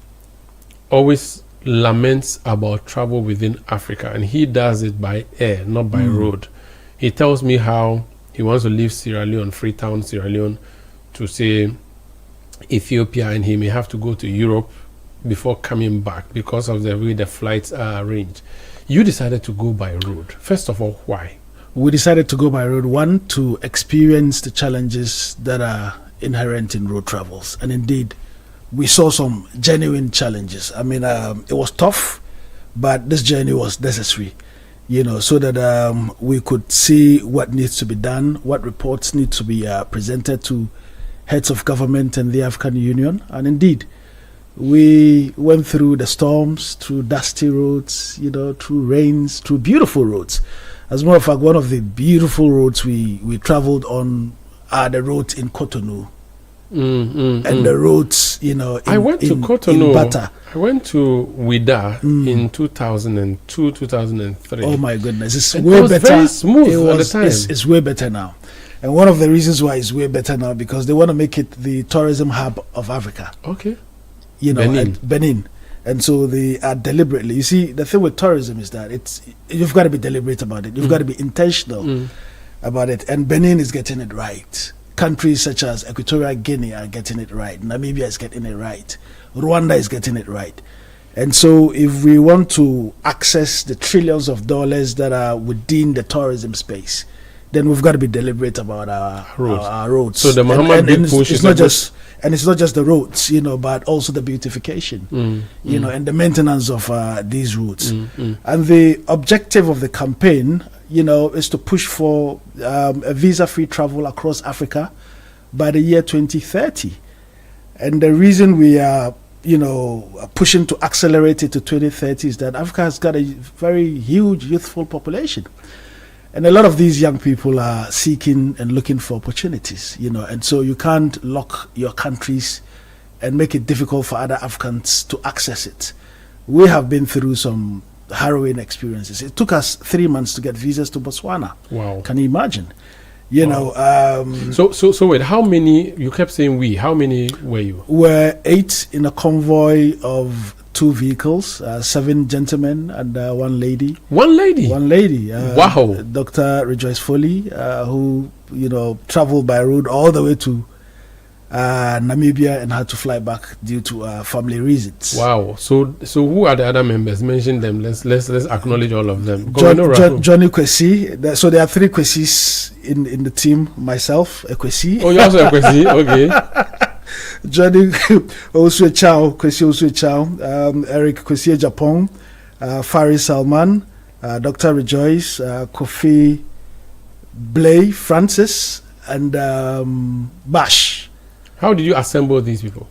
always laments about travel within Africa, and he does it by air, not by road. He tells me how he wants to leave Sierra Leone, Freetown, Sierra Leone, to say Ethiopia, and he may have to go to Europe before coming back because of the way the flights are arranged. You decided to go by road. First of all, why? We decided to go by road, one, to experience the challenges that are inherent in road travels. And indeed, we saw some genuine challenges. I mean, it was tough, but this journey was necessary, you know, so that we could see what needs to be done, what reports need to be presented to heads of government and the African Union. And indeed, we went through the storms, through dusty roads, you know, through rains, through beautiful roads. As a matter of fact, one of the beautiful roads we traveled on are the roads in Cotonou. And the roads, you know, I went to Cotonou. In Bata. I went to Ouida in 2002, 2003. Oh my goodness, it's it way was better. Very smooth at the time. It's way better now. And one of the reasons why it's way better now, because they want to make it the tourism hub of Africa. Okay. You know, Benin. Benin. And so they are deliberately. You see, the thing with tourism is that you've got to be deliberate about it. You've got to be intentional about it. And Benin is getting it right. Countries such as Equatorial Guinea are getting it right. Namibia is getting it right. Rwanda is getting it right. And so if we want to access the trillions of dollars that are within the tourism space, then we've got to be deliberate about our roads. So the Muhammad big push is not just, and it's not just the roads, but also the beautification, and the maintenance of these routes. And the objective of the campaign, is to push for a visa-free travel across Africa by the year 2030. And the reason we are, pushing to accelerate it to 2030 is that Africa has got a very huge youthful population. And a lot of these young people are seeking and looking for opportunities, and so you can't lock your countries and make it difficult for other Africans to access it. We have been through some harrowing experiences. It took us 3 months to get visas to Botswana. Wow. Can you imagine? So wait, how many, you kept saying how many were you? We're 8 in a convoy of 2 vehicles, 7 gentlemen and 1 lady. One lady? One lady. Wow. Dr. Rejoice Foley, who, traveled by road all the way to Namibia and had to fly back due to family reasons. Wow. So who are the other members? Mention them. Let's acknowledge all of them. Johnny Kwesi. So there are 3 Kwesis in the team. Myself, a Kwesi. Oh, you're also a Kwesi? Okay. Johnny Osue Chow, Kwesi Osue Chow, Eric Kwesi Japon, Faris Salman, Dr. Rejoice, Kofi Blay Francis, and Bash. How did you assemble these people?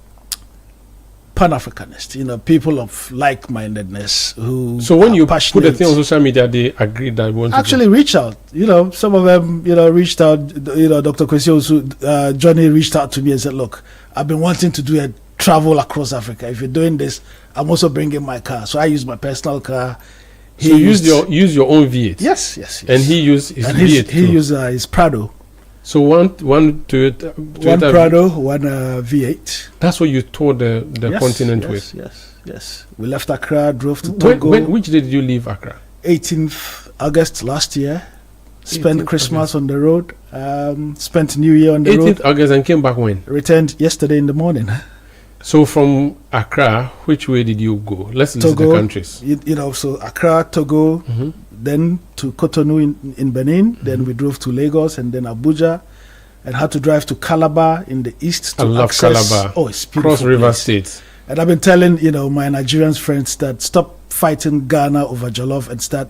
Pan-Africanist, people of like-mindedness who. So when you passionate. put the thing on social media, they agreed that we want to reach out. Some of them, reached out. Dr. Kwesi, Johnny reached out to me and said, "Look, I've been wanting to do a travel across Africa. If you're doing this, I'm also bringing my car." So I used my personal car. He used your own V8. Yes. And he used his V8. He used his Prado. So one Toyota, one Prado, one V8. That's what you toured the continent with. Yes. We left Accra, drove to Togo. Which day did you leave Accra? 18th August last year. Spent Christmas on the road. Spent New Year on the road. 18th August and came back when? Returned yesterday in the morning. So from Accra, which way did you go? Let's list the countries. So Accra, Togo, then to Cotonou in Benin, then we drove to Lagos and then Abuja, and had to drive to Calabar in the east to access. Calabar. Oh, it's beautiful. Cross River State. And I've been telling my Nigerian friends that stop fighting Ghana over jollof and start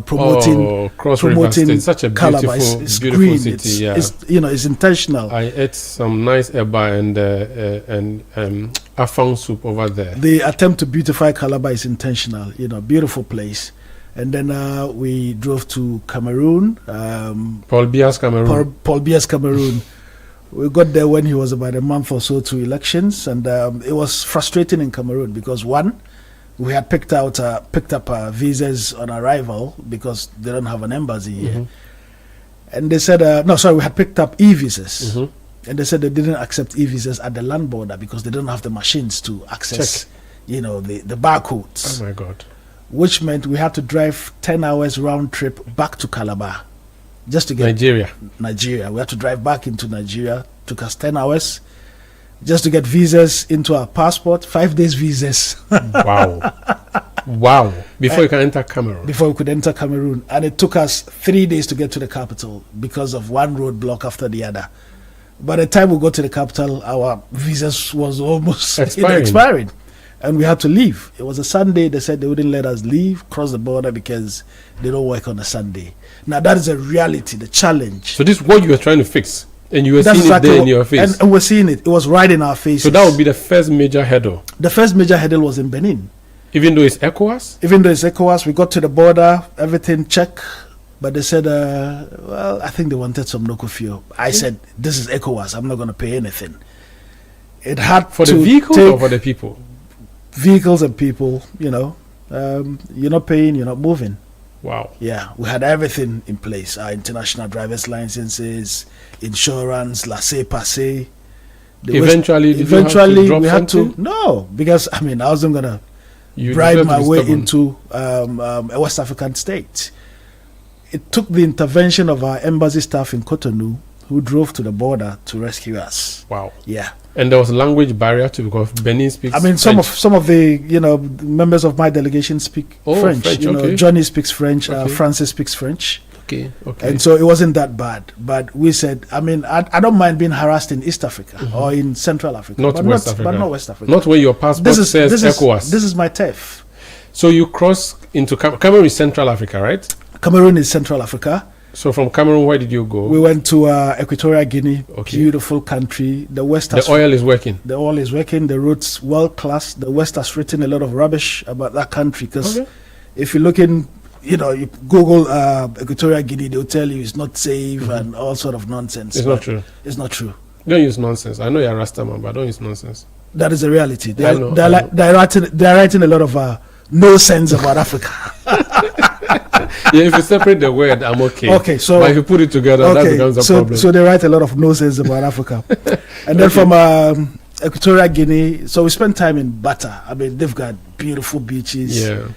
promoting Cross River State. Such a Calabar. beautiful, It's beautiful green. city. It's intentional. I ate some nice eba and afang soup over there. The attempt to beautify Calabar is intentional. Beautiful place. And then we drove to Cameroon. Paul Biya's Cameroon. Paul Biya's Cameroon. We got there when he was about a month or so to elections, and it was frustrating in Cameroon because we had picked up visas on arrival because they don't have an embassy here, and they said we had picked up e-visas, and they said they didn't accept e-visas at the land border because they don't have the machines to access, the barcodes. Oh my God. Which meant we had to drive 10 hours round trip back to Calabar just to get Nigeria. We had to drive back into Nigeria. Took us 10 hours just to get visas into our passport. 5 days visas. Wow. Before you can enter Cameroon. Before we could enter Cameroon. And it took us 3 days to get to the capital because of one roadblock after the other. By the time we got to the capital, our visas was almost expiring. And we had to leave. It was a Sunday. They said they wouldn't let us leave, cross the border because they don't work on a Sunday. Now that is a reality, the challenge. So this is what you were trying to fix, and you were seeing it there in your face. And we're seeing it. It was right in our faces. So that would be the first major hurdle. The first major hurdle was in Benin. Even though it's ECOWAS? Even though it's ECOWAS, we got to the border, everything check. But they said, I think they wanted some local fuel. I said, this is ECOWAS. I'm not going to pay anything. It had for the vehicles or for the people? Vehicles and people, you're not paying, you're not moving. Wow. Yeah, we had everything in place. Our international driver's licenses, insurance, laissez-passer. Eventually, we had to. No, because I wasn't gonna bribe my way into a West African state. It took the intervention of our embassy staff in Cotonou, who drove to the border to rescue us. Wow. Yeah. And there was a language barrier too, because Benin speaks. I mean, some of the members of my delegation speak French. Okay. Johnny speaks French. Okay. Francis speaks French. Okay. And so it wasn't that bad. But we said, I mean, I don't mind being harassed in East Africa or in Central Africa, not West Africa. But not West Africa. Not where your passport says ECOWAS. This is my turf. So you cross into Cameroon is Central Africa, right? Cameroon is Central Africa. So from Cameroon, where did you go? We went to Equatorial Guinea, beautiful country. The West has oil is working. The oil is working. The roads world-class. The West has written a lot of rubbish about that country because if you look in, you Google Equatorial Guinea, they'll tell you it's not safe and all sort of nonsense. It's not true. It's not true. Don't use nonsense. I know you're a Rastaman, but don't use nonsense. That is the reality. They're writing a lot of no sense about Africa. Yeah, if you separate the word, I'm okay. Okay, so but if you put it together, that becomes a problem. So they write a lot of nonsense about Africa. And then from Equatorial Guinea, so we spent time in Bata. I mean, they've got beautiful beaches. Yeah.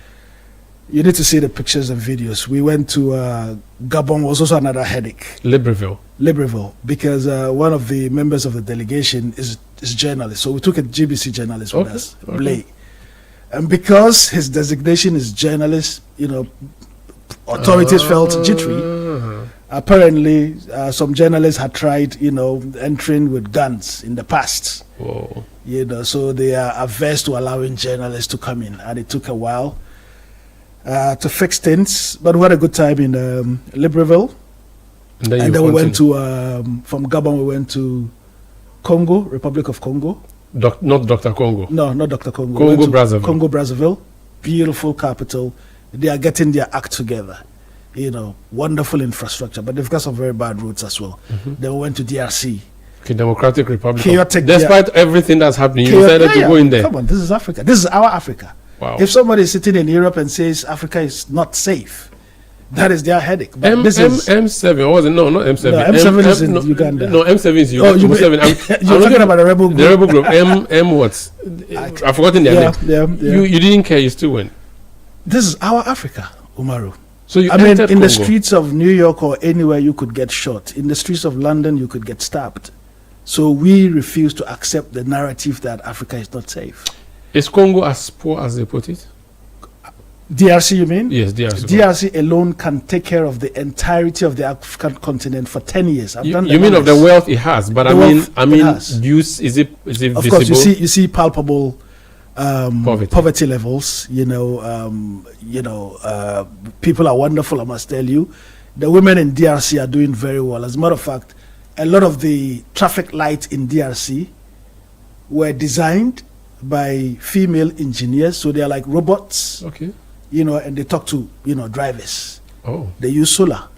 You need to see the pictures and videos. We went to Gabon, was also another headache. Libreville, because one of the members of the delegation is journalist. So we took a GBC journalist with us, Blay. And because his designation is journalist, authorities felt jittery. Apparently, some journalists had tried, entering with guns in the past. Whoa. So they are averse to allowing journalists to come in, and it took a while to fix things. But we had a good time in Libreville, and then we went to from Gabon. We went to Congo, Republic of Congo. Not Dr. Congo. No, not Dr. Congo. Brazzaville. Congo Brazzaville, beautiful capital. They are getting their act together. Wonderful infrastructure, but they've got some very bad roads as well. Then we went to DRC. Okay, Democratic Republic. Chaotic. Despite everything that's happening, you decided to go in there. Come on, this is Africa. This is our Africa. Wow. If somebody is sitting in Europe and says Africa is not safe, that is their headache. But this is M7. What was it? No, not M7. No, M7 is in Uganda. No, M7 is Uganda. You're talking about the rebel group. The rebel group. M what? I've forgotten their name. Yeah. You didn't care. You still went. This is our Africa, Umaru. So you in Congo. The streets of New York or anywhere you could get shot. In the streets of London you could get stabbed. So we refuse to accept the narrative that Africa is not safe. Is Congo as poor as they put it? DRC, you mean? Yes, DRC. DRC alone can take care of the entirety of the African continent for 10 years. You mean of the wealth it has, but I mean, use is it visible? Of course, you see palpable poverty levels. People are wonderful, I must tell you. The women in DRC are doing very well. As a matter of fact, a lot of the traffic lights in DRC were designed by female engineers, so they are like robots. Okay. And they talk to drivers. Oh. They use solar,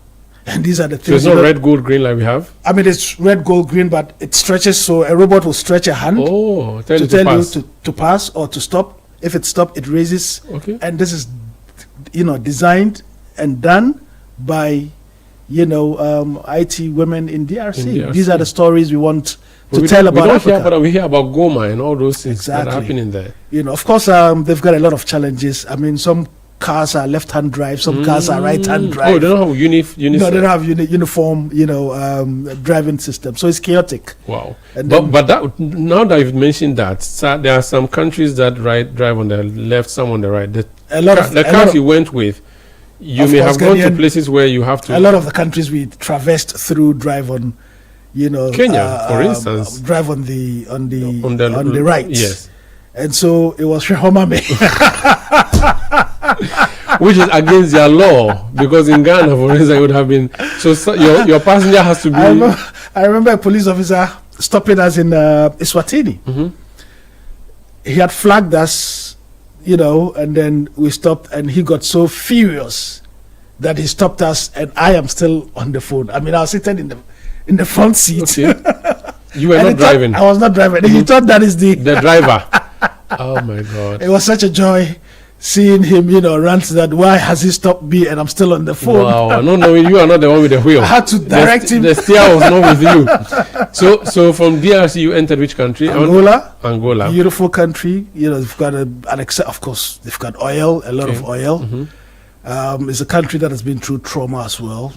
and these are the things. So it's not red, gold, green like we have. I mean, it's red, gold, green, but it stretches. So a robot will stretch a hand to tell you to pass or to stop. If it stops, it raises. Okay. And this is, designed and done by, IT women in DRC. These are the stories we want to tell about Africa. We hear about Goma and all those things that are happening there. Of course, they've got a lot of challenges. I mean, some cars are left-hand drive, some cars are right-hand drive. Oh, they don't have No, they don't have uniform, driving system. So it's chaotic. Wow. But that, now that you've mentioned that, there are some countries that drive on the left, some on the right. The cars you went with, you may have gone to places where you have to. A lot of the countries we traversed through drive on, Kenya, for instance, drive on the right. Yes. And so it was Shehomame. Which is against their law, because in Ghana, for instance, it would have been so your passenger has to be. I remember a police officer stopping us in Eswatini. Mm-hmm. He had flagged us, and then we stopped, and he got so furious that he stopped us, and I am still on the phone. I mean, I was sitting in the front seat. Okay. You were not driving. I was not driving. He thought that is the driver. Oh my God! It was such a joy seeing him, rant that why has he stopped me and I'm still on the phone. Wow, no, you are not the one with the wheel. I had to direct him. The steer was not with you. So from DRC you entered which country? Angola. Beautiful country. They've got of course they've got oil, a lot of oil. It's a country that has been through trauma as well,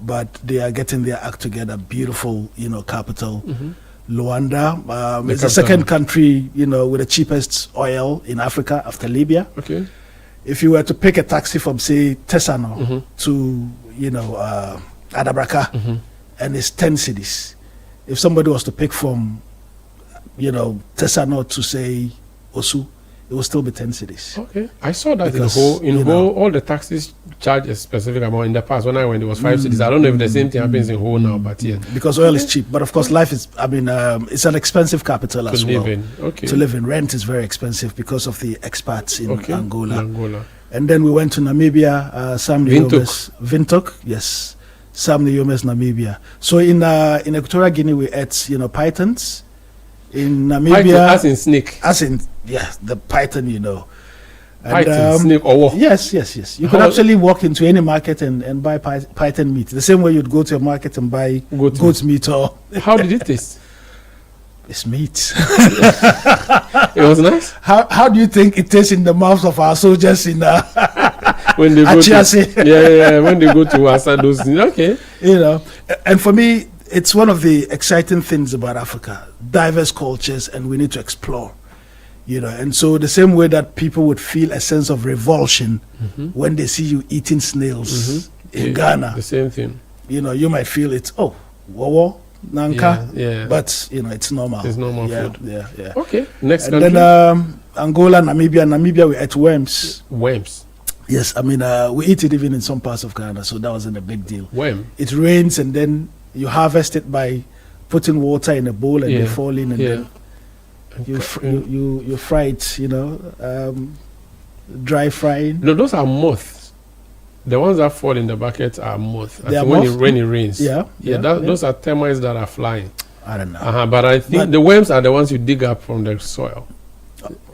but they are getting their act together. Beautiful, capital. Luanda. It's the second country, with the cheapest oil in Africa after Libya. Okay. If you were to pick a taxi from, say, Tesano to, Adabraka, and it's 10 cities. If somebody was to pick from, Tesano to, say, Osu, it will still be 10 cities. Okay. I saw that in Ho, all the taxis charge a specific amount. In the past, when I went, it was 5 cities. I don't know if the same thing happens in Ho now, but yeah. Because oil is cheap. But of course, life is, it's an expensive capital as well. To live in. Rent is very expensive because of the expats in Angola. And then we went to Namibia, Sam Nyomes. Windhoek, yes. Sam Nyomes, Namibia. So in Equatorial Guinea, we ate, pythons. In Namibia, as in snake, the python, And, python, snake, or what? Yes. You could actually walk into any market and buy python meat. The same way you'd go to a market and buy goat's meat. Or how did it taste? It's meat. It was nice. How do you think it tastes in the mouths of our soldiers in when they go to when they go to Asados? Okay, and for me, it's one of the exciting things about Africa, diverse cultures, and we need to explore, And so the same way that people would feel a sense of revulsion when they see you eating snails in Ghana. The same thing. You might feel it's, wawa, nanka, but, it's normal. It's normal food. Yeah. Okay, next country. And then Angola, Namibia, we ate worms. Worms? Yes, we eat it even in some parts of Ghana, so that wasn't a big deal. Worm? It rains and then you harvest it by putting water in a bowl and they fall in, and then you fry it, dry frying. No, those are moths. The ones that fall in the bucket are moths. When it rains. Those are termites that are flying. I don't know. But I think the worms are the ones you dig up from the soil.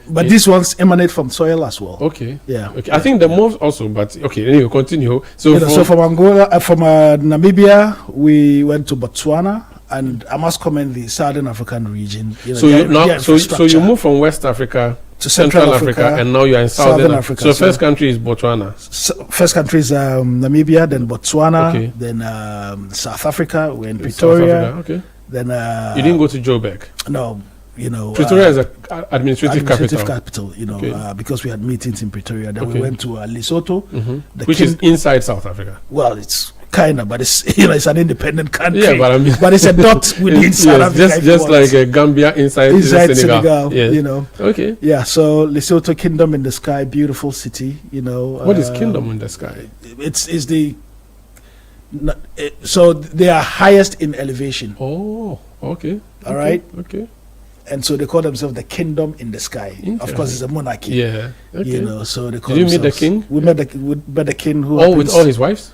But these ones emanate from soil as well. Okay. Yeah. Okay. I think the moths also, but okay. Anyway, continue. So from Angola, from Namibia, we went to Botswana, and I must comment the Southern African region. So you moved from West Africa to Central Africa, and now you are in Southern Africa. So first country is Botswana. First country is Namibia, then Botswana, then South Africa. We're in Pretoria. Okay. Then you didn't go to Joburg. No. Pretoria is an administrative capital. Because we had meetings in Pretoria. Then we went to Lesotho, which is inside South Africa. Well, it's kind of, but it's it's an independent country. Yeah, but it's a dot within South Africa. Just like Gambia inside Senegal. Okay. Yeah. So Lesotho, Kingdom in the Sky, beautiful city. What is Kingdom in the Sky? It's the so they are highest in elevation. Oh, okay. All right. Okay. And so they call themselves the Kingdom in the Sky. Of course, it's a monarchy. Yeah. Okay. So they call Did you meet the king? We met the king who. With all his wives?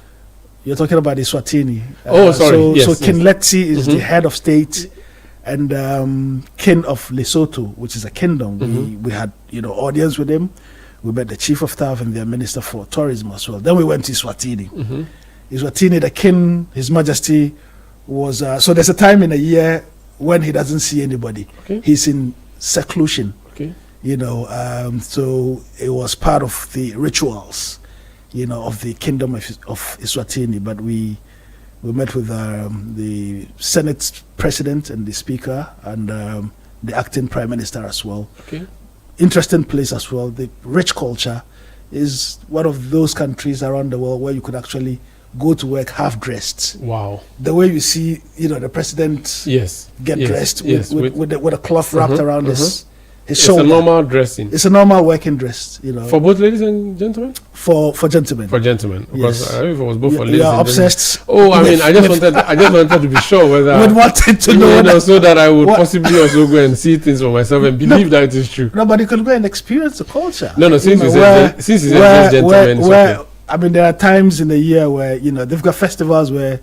You're talking about the Swatini. Sorry. So King Letsi is the head of state, and King of Lesotho, which is a kingdom. We had audience with him. We met the chief of staff and their minister for tourism as well. Then we went to Swatini. Swatini, the king, His Majesty, was so there's a time in a year when he doesn't see anybody. He's in seclusion. So it was part of the rituals, of the kingdom of Eswatini. But we met with the Senate president and the speaker and the acting prime minister as well. Interesting place as well. The rich culture is one of those countries around the world where you could actually go to work half dressed. Wow. The way you see, the president get dressed with a cloth wrapped around his shoulder. It's a normal dressing. It's a normal working dress, For both ladies and gentlemen? For gentlemen. For gentlemen. Because Yes. I don't know if it was both for ladies and obsessed. Oh, I mean, I just wanted to be sure whether We wanted to know so that I would possibly also go and see things for myself and believe that it is true. Nobody could go and experience the culture. No, since you said gentlemen, I mean, there are times in the year where they've got festivals where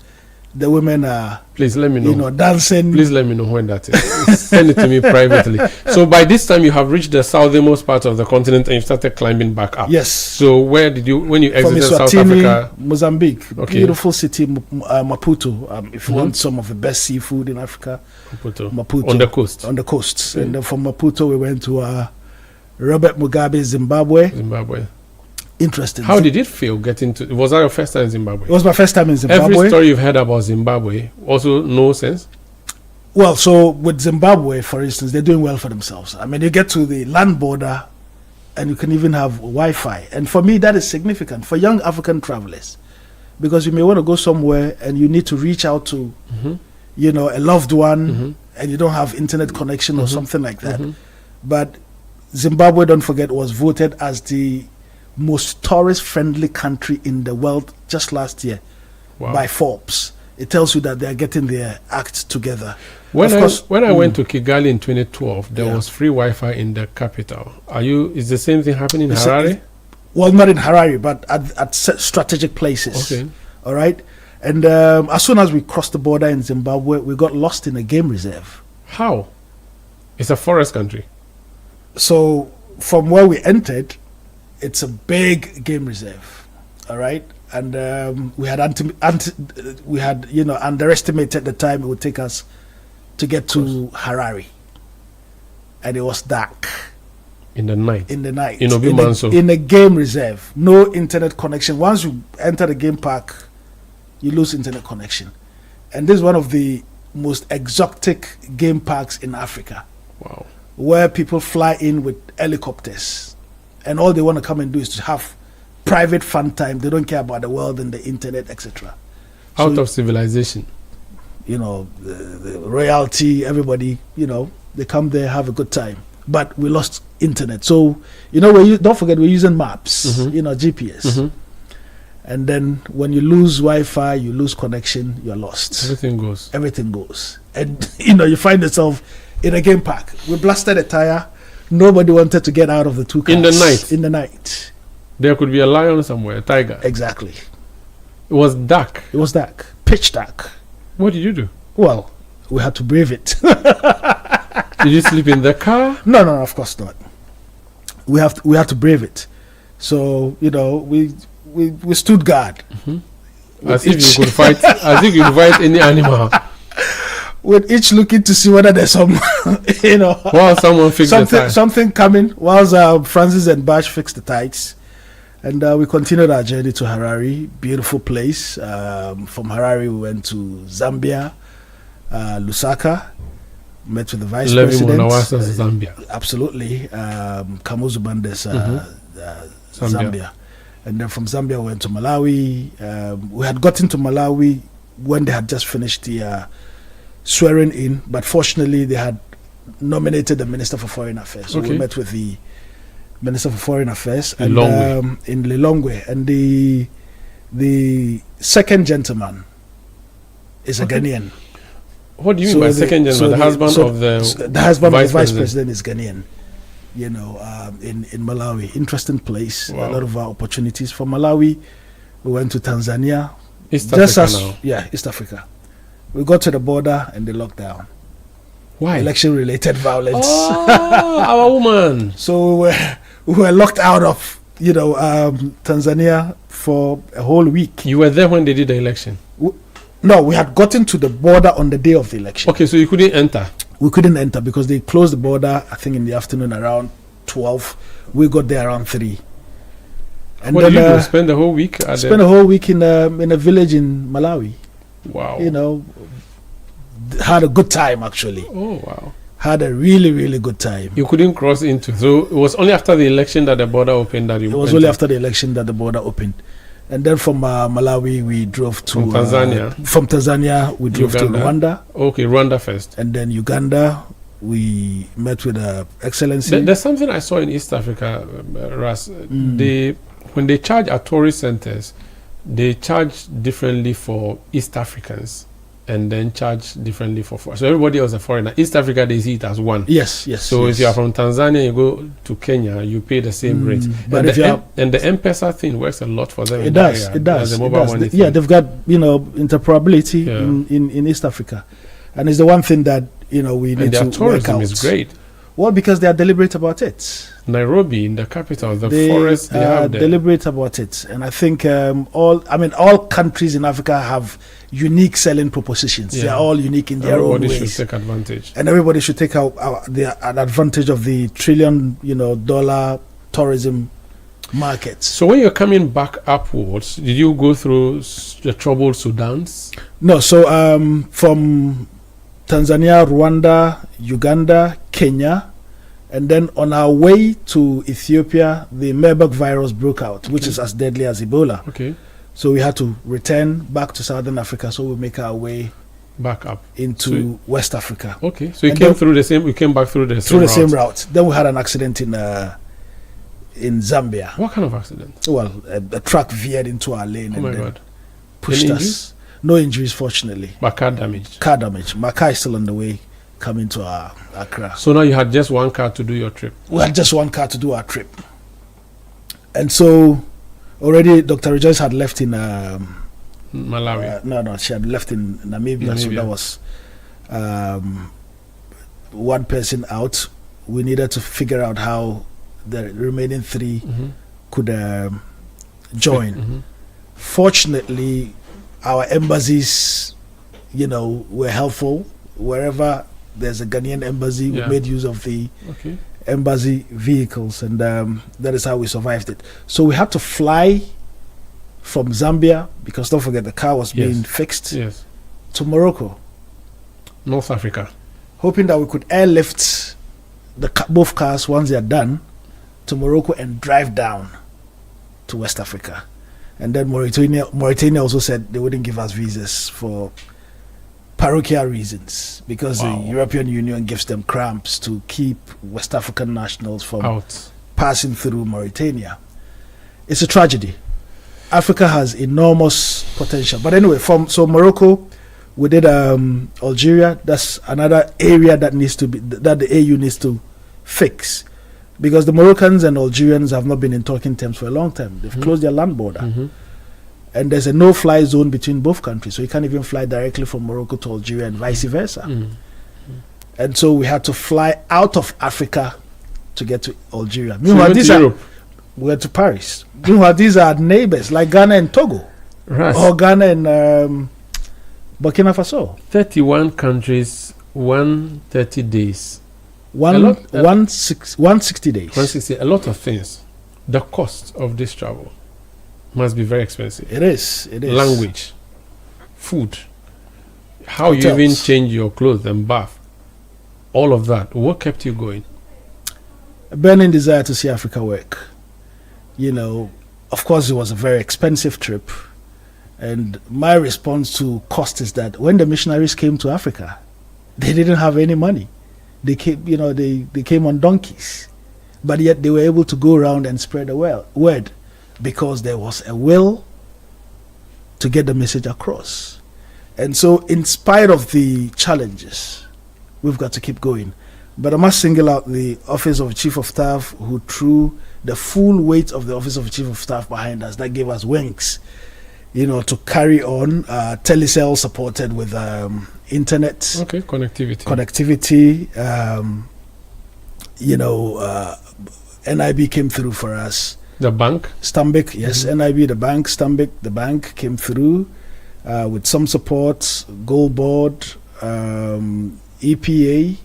The women are, please let me know. You know, dancing. Please let me know when that is. Send it to me privately. So by this time, you have reached the southernmost part of the continent and you started climbing back up. Yes. So where did you, when you exited South Africa? Mozambique. Okay. Beautiful city, Maputo. If you want some of the best seafood in Africa, Maputo. On the coast. On the coast. And then from Maputo, we went to Robert Mugabe, Zimbabwe. Interesting. How did it feel getting to? Was that your first time in Zimbabwe? It was my first time in Zimbabwe. Every story you've heard about Zimbabwe also no sense. Well, so with Zimbabwe, for instance, they're doing well for themselves. I mean, you get to the land border, and you can even have Wi-Fi. And for me, that is significant for young African travelers, because you may want to go somewhere and you need to reach out to, you know, a loved one, and you don't have internet connection or something like that. But Zimbabwe, don't forget, was voted as the most tourist-friendly country in the world just last year by Forbes. It tells you that they are getting their act together. When I went to Kigali in 2012, there was free Wi-Fi in the capital. Is the same thing happening in Harare? Well, not in Harare, but at strategic places. Okay. All right. And as soon as we crossed the border in Zimbabwe, we got lost in a game reserve. How? It's a forest country. So from where we entered, it's a big game reserve, all right, and we had underestimated the time it would take us to get to Harare, and it was dark in the night. In a game reserve, no internet connection. Once you enter the game park, you lose internet connection, and this is one of the most exotic game parks in Africa. Wow, where people fly in with helicopters. And all they want to come and do is to have private fun time. They don't care about the world and the internet, etc. Out of civilization. You know, the royalty, everybody, you know, they come there, have a good time. But we lost internet. So, you know, don't forget, we're using maps, you know, GPS. And then when you lose Wi-Fi, you lose connection, you're lost. Everything goes. Everything goes. And, you know, you find yourself in a game park. We blasted a tire. Nobody wanted to get out of the two cars. In the night? In the night. There could be a lion somewhere, a tiger. Exactly. It was dark. It was dark. Pitch dark. What did you do? Well, we had to brave it. Did you sleep in the car? No, of course not. We have to brave it. So, you know, we stood guard. As if you could fight any animal. With each looking to see whether there's some, you know, while someone fixed something coming. Whilst Francis and Bash fixed the tights, and we continued our journey to Harare. Beautiful place. From Harare, we went to Zambia, Lusaka. Met with the vice president. Zambia. Absolutely. Kamuzu Bandes, Zambia. And then from Zambia, we went to Malawi. We had gotten to Malawi when they had just finished the swearing in, but fortunately they had nominated the Minister for Foreign Affairs. So we met with the Minister for Foreign Affairs in Lilongwe, and the second gentleman is a Ghanaian. What do you mean by second gentleman? The husband of the vice president is Ghanaian. You know, in Malawi, interesting place. Wow. A lot of opportunities. From Malawi, we went to Tanzania. East Africa. East Africa. We got to the border and they locked down. Why? Election-related violence. Oh, our woman. So we were locked out of, you know, Tanzania for a whole week. You were there when they did the election? No, we had gotten to the border on the day of the election. Okay, so you couldn't enter? We couldn't enter because they closed the border, I think, in the afternoon around 12. We got there around 3. And what then, did you do? Spend the whole week? Spend a whole week in a village in Malawi. Wow. You know, had a good time actually. Oh, wow. Had a really, really good time. You couldn't cross into. So it was only after the election that the border opened that you It was only after the election that the border opened. And then from Malawi, we drove to Tanzania. From Tanzania, we drove to Rwanda. Okay, Rwanda first. And then Uganda, we met with Excellency. There's something I saw in East Africa, Ras. When they charge at tourist centers, they charge differently for East Africans and then charge differently for foreign. So everybody else is a foreigner. East Africa, they see it as one. Yes. So if you are from Tanzania, you go to Kenya, you pay the same rate. But and the M-Pesa thing works a lot for them. It does. They've got interoperability in East Africa, and it's the one thing that we need to work out. Tourism is great. Well, because they are deliberate about it. Nairobi, in the capital, the forest they have there. Deliberate about it, and I think all countries in Africa have unique selling propositions. They are all unique in their own ways. Everybody should take advantage, and everybody should take an advantage of the $trillion tourism markets. So when you're coming back upwards, did you go through the troubled Sudans? No. So from Tanzania, Rwanda, Uganda, Kenya. And then on our way to Ethiopia, the Marburg virus broke out, which is as deadly as Ebola. Okay. So we had to return back to Southern Africa. So we make our way back up into West Africa. Okay. So you came through the same. You came back through the same route. Then we had an accident in Zambia. What kind of accident? Well, a truck veered into our lane and then pushed us. No injuries, fortunately. But car damage. Car damage. My car is still on the way coming to Accra. So now you had just one car to do your trip? We had just one car to do our trip. And so already Dr. Rejoice had left in Malawi. No, she had left in Namibia. So that was one person out. We needed to figure out how the remaining three could join. Fortunately, our embassies, were helpful. Wherever there's a Ghanaian embassy, we made use of the embassy vehicles, and that is how we survived it. So we had to fly from Zambia, because don't forget the car was being fixed, to Morocco, North Africa, hoping that we could airlift both cars once they are done to Morocco and drive down to West Africa. And then Mauritania also said they wouldn't give us visas for parochial reasons, because the European Union gives them cramps to keep West African nationals from passing through Mauritania. It's a tragedy. Africa has enormous potential. But anyway, so Morocco, we did Algeria. That's another area that the AU needs to fix, because the Moroccans and Algerians have not been in talking terms for a long time. They've closed their land border. And there's a no-fly zone between both countries, so you can't even fly directly from Morocco to Algeria and vice versa. And so we had to fly out of Africa to get to Algeria. Meanwhile, we went to Paris. Meanwhile, these are neighbors like Ghana and Togo, or Ghana and Burkina Faso. 31 countries, 130 days. 160 days. 160. A lot of things. The cost of this travel must be very expensive. It is. Language, food, how Hotels. You even change your clothes and bath, all of that. What kept you going? A burning desire to see Africa work. Of course, it was a very expensive trip, and my response to cost is that when the missionaries came to Africa, they didn't have any money. They came, they came on donkeys, but yet they were able to go around and spread the word. Because there was a will to get the message across. And so in spite of the challenges, we've got to keep going. But I must single out the Office of Chief of Staff, who threw the full weight of the Office of Chief of Staff behind us. That gave us wings, to carry on. Telecel supported with internet. Connectivity. NIB came through for us. The bank? Stanbic, yes. NIB, the bank. Stanbic, the bank came through with some support. Gold Board, EPA,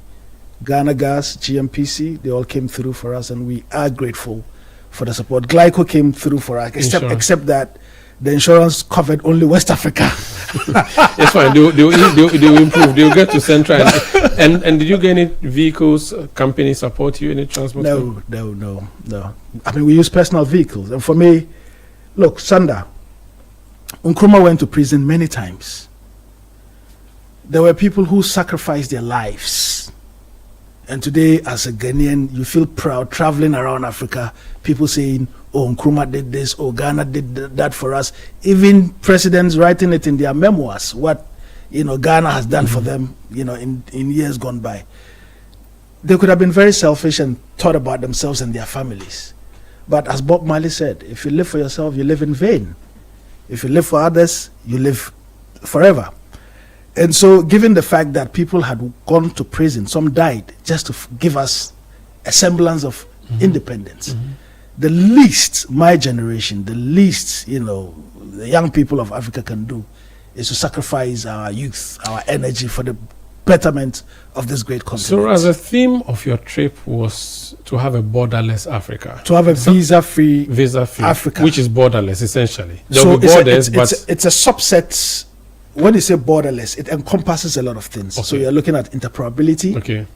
Ghana Gas, GMPC, they all came through for us, and we are grateful for the support. Glyco came through for us, except that the insurance covered only West Africa. It's fine. They'll improve. They'll get to Central. And did you get any vehicles, company support you, any transport? No. I mean, we use personal vehicles. And for me, look, Sanda, Nkrumah went to prison many times. There were people who sacrificed their lives. And today, as a Ghanaian, you feel proud traveling around Africa, people saying, oh, Nkrumah did this, oh, Ghana did that for us. Even presidents writing it in their memoirs, what Ghana has done for them, in years gone by. They could have been very selfish and thought about themselves and their families. But as Bob Marley said, if you live for yourself, you live in vain. If you live for others, you live forever. And so, given the fact that people had gone to prison, some died just to give us a semblance of independence, the least my generation, the least, the young people of Africa can do is to sacrifice our youth, our energy for the betterment of this great continent. So, as a theme of your trip was to have a borderless Africa, to have a visa-free Africa, which is borderless essentially. So it's a subset. When you say borderless, it encompasses a lot of things. Okay. So you're looking at interoperability. Okay.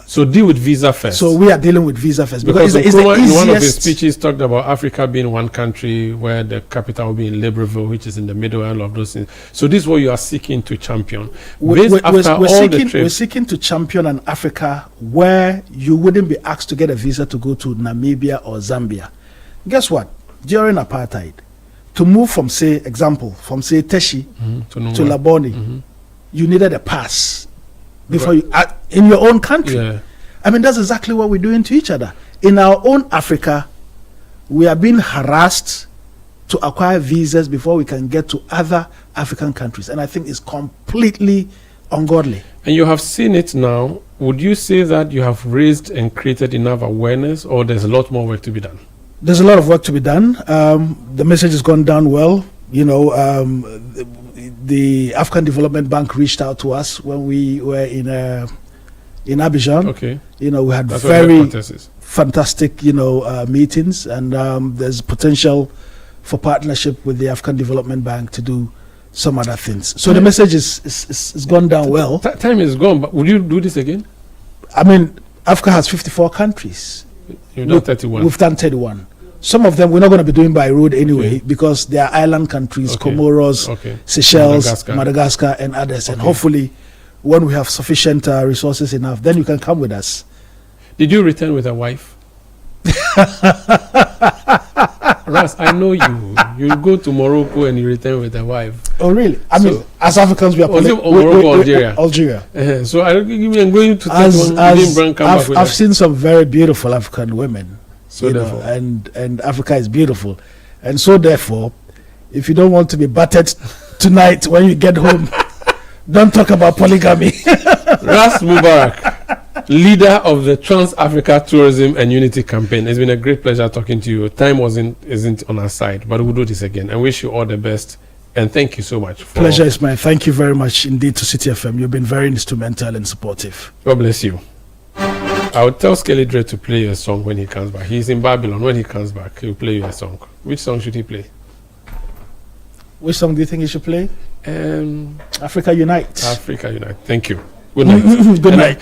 So deal with visa first. So we are dealing with visa first because it's the easiest. In one of his speeches talked about Africa being one country where the capital will be in Libreville, which is in the middle, and all of those things. So this is what you are seeking to champion. We're seeking to champion an Africa where you wouldn't be asked to get a visa to go to Namibia or Zambia. Guess what? During apartheid, to move from say Teshi to Labone, you needed a pass before you in your own country. Yeah. I mean, that's exactly what we're doing to each other. In our own Africa, we are being harassed to acquire visas before we can get to other African countries, and I think it's completely ungodly. And you have seen it now. Would you say that you have raised and created enough awareness, or there's a lot more work to be done? There's a lot of work to be done. The message has gone down well. The African Development Bank reached out to us when we were in Abidjan. Okay. We had very fantastic, meetings, and there's potential for partnership with the African Development Bank to do some other things. So the message is gone down well. Time is gone, but would you do this again? I mean, Africa has 54 countries. You've done 31. We've done 31. Some of them we're not going to be doing by road anyway, because they are island countries, Comoros, Seychelles, Madagascar, and others. And hopefully, when we have sufficient resources enough, then you can come with us. Did you return with a wife? Ras, I know you. You go to Morocco and you return with a wife. Oh, really? I mean, as Africans, we are Morocco, Algeria. Algeria. So I'm going to take I've seen some very beautiful African women. So therefore, and Africa is beautiful, and so therefore, if you don't want to be battered tonight when you get home, don't talk about polygamy. Ras Mubarak, leader of the Trans-Africa Tourism and Unity Campaign. It's been a great pleasure talking to you. Time isn't on our side, but we'll do this again. And wish you all the best. And thank you so much. Pleasure is mine. Thank you very much indeed to Citi FM. You've been very instrumental and supportive. God bless you. I would tell Skelly Dre to play you a song when he comes back. He's in Babylon. When he comes back, he'll play you a song. Which song should he play? Which song do you think he should play? Africa Unite. Africa Unite. Thank you. Good night. Good night.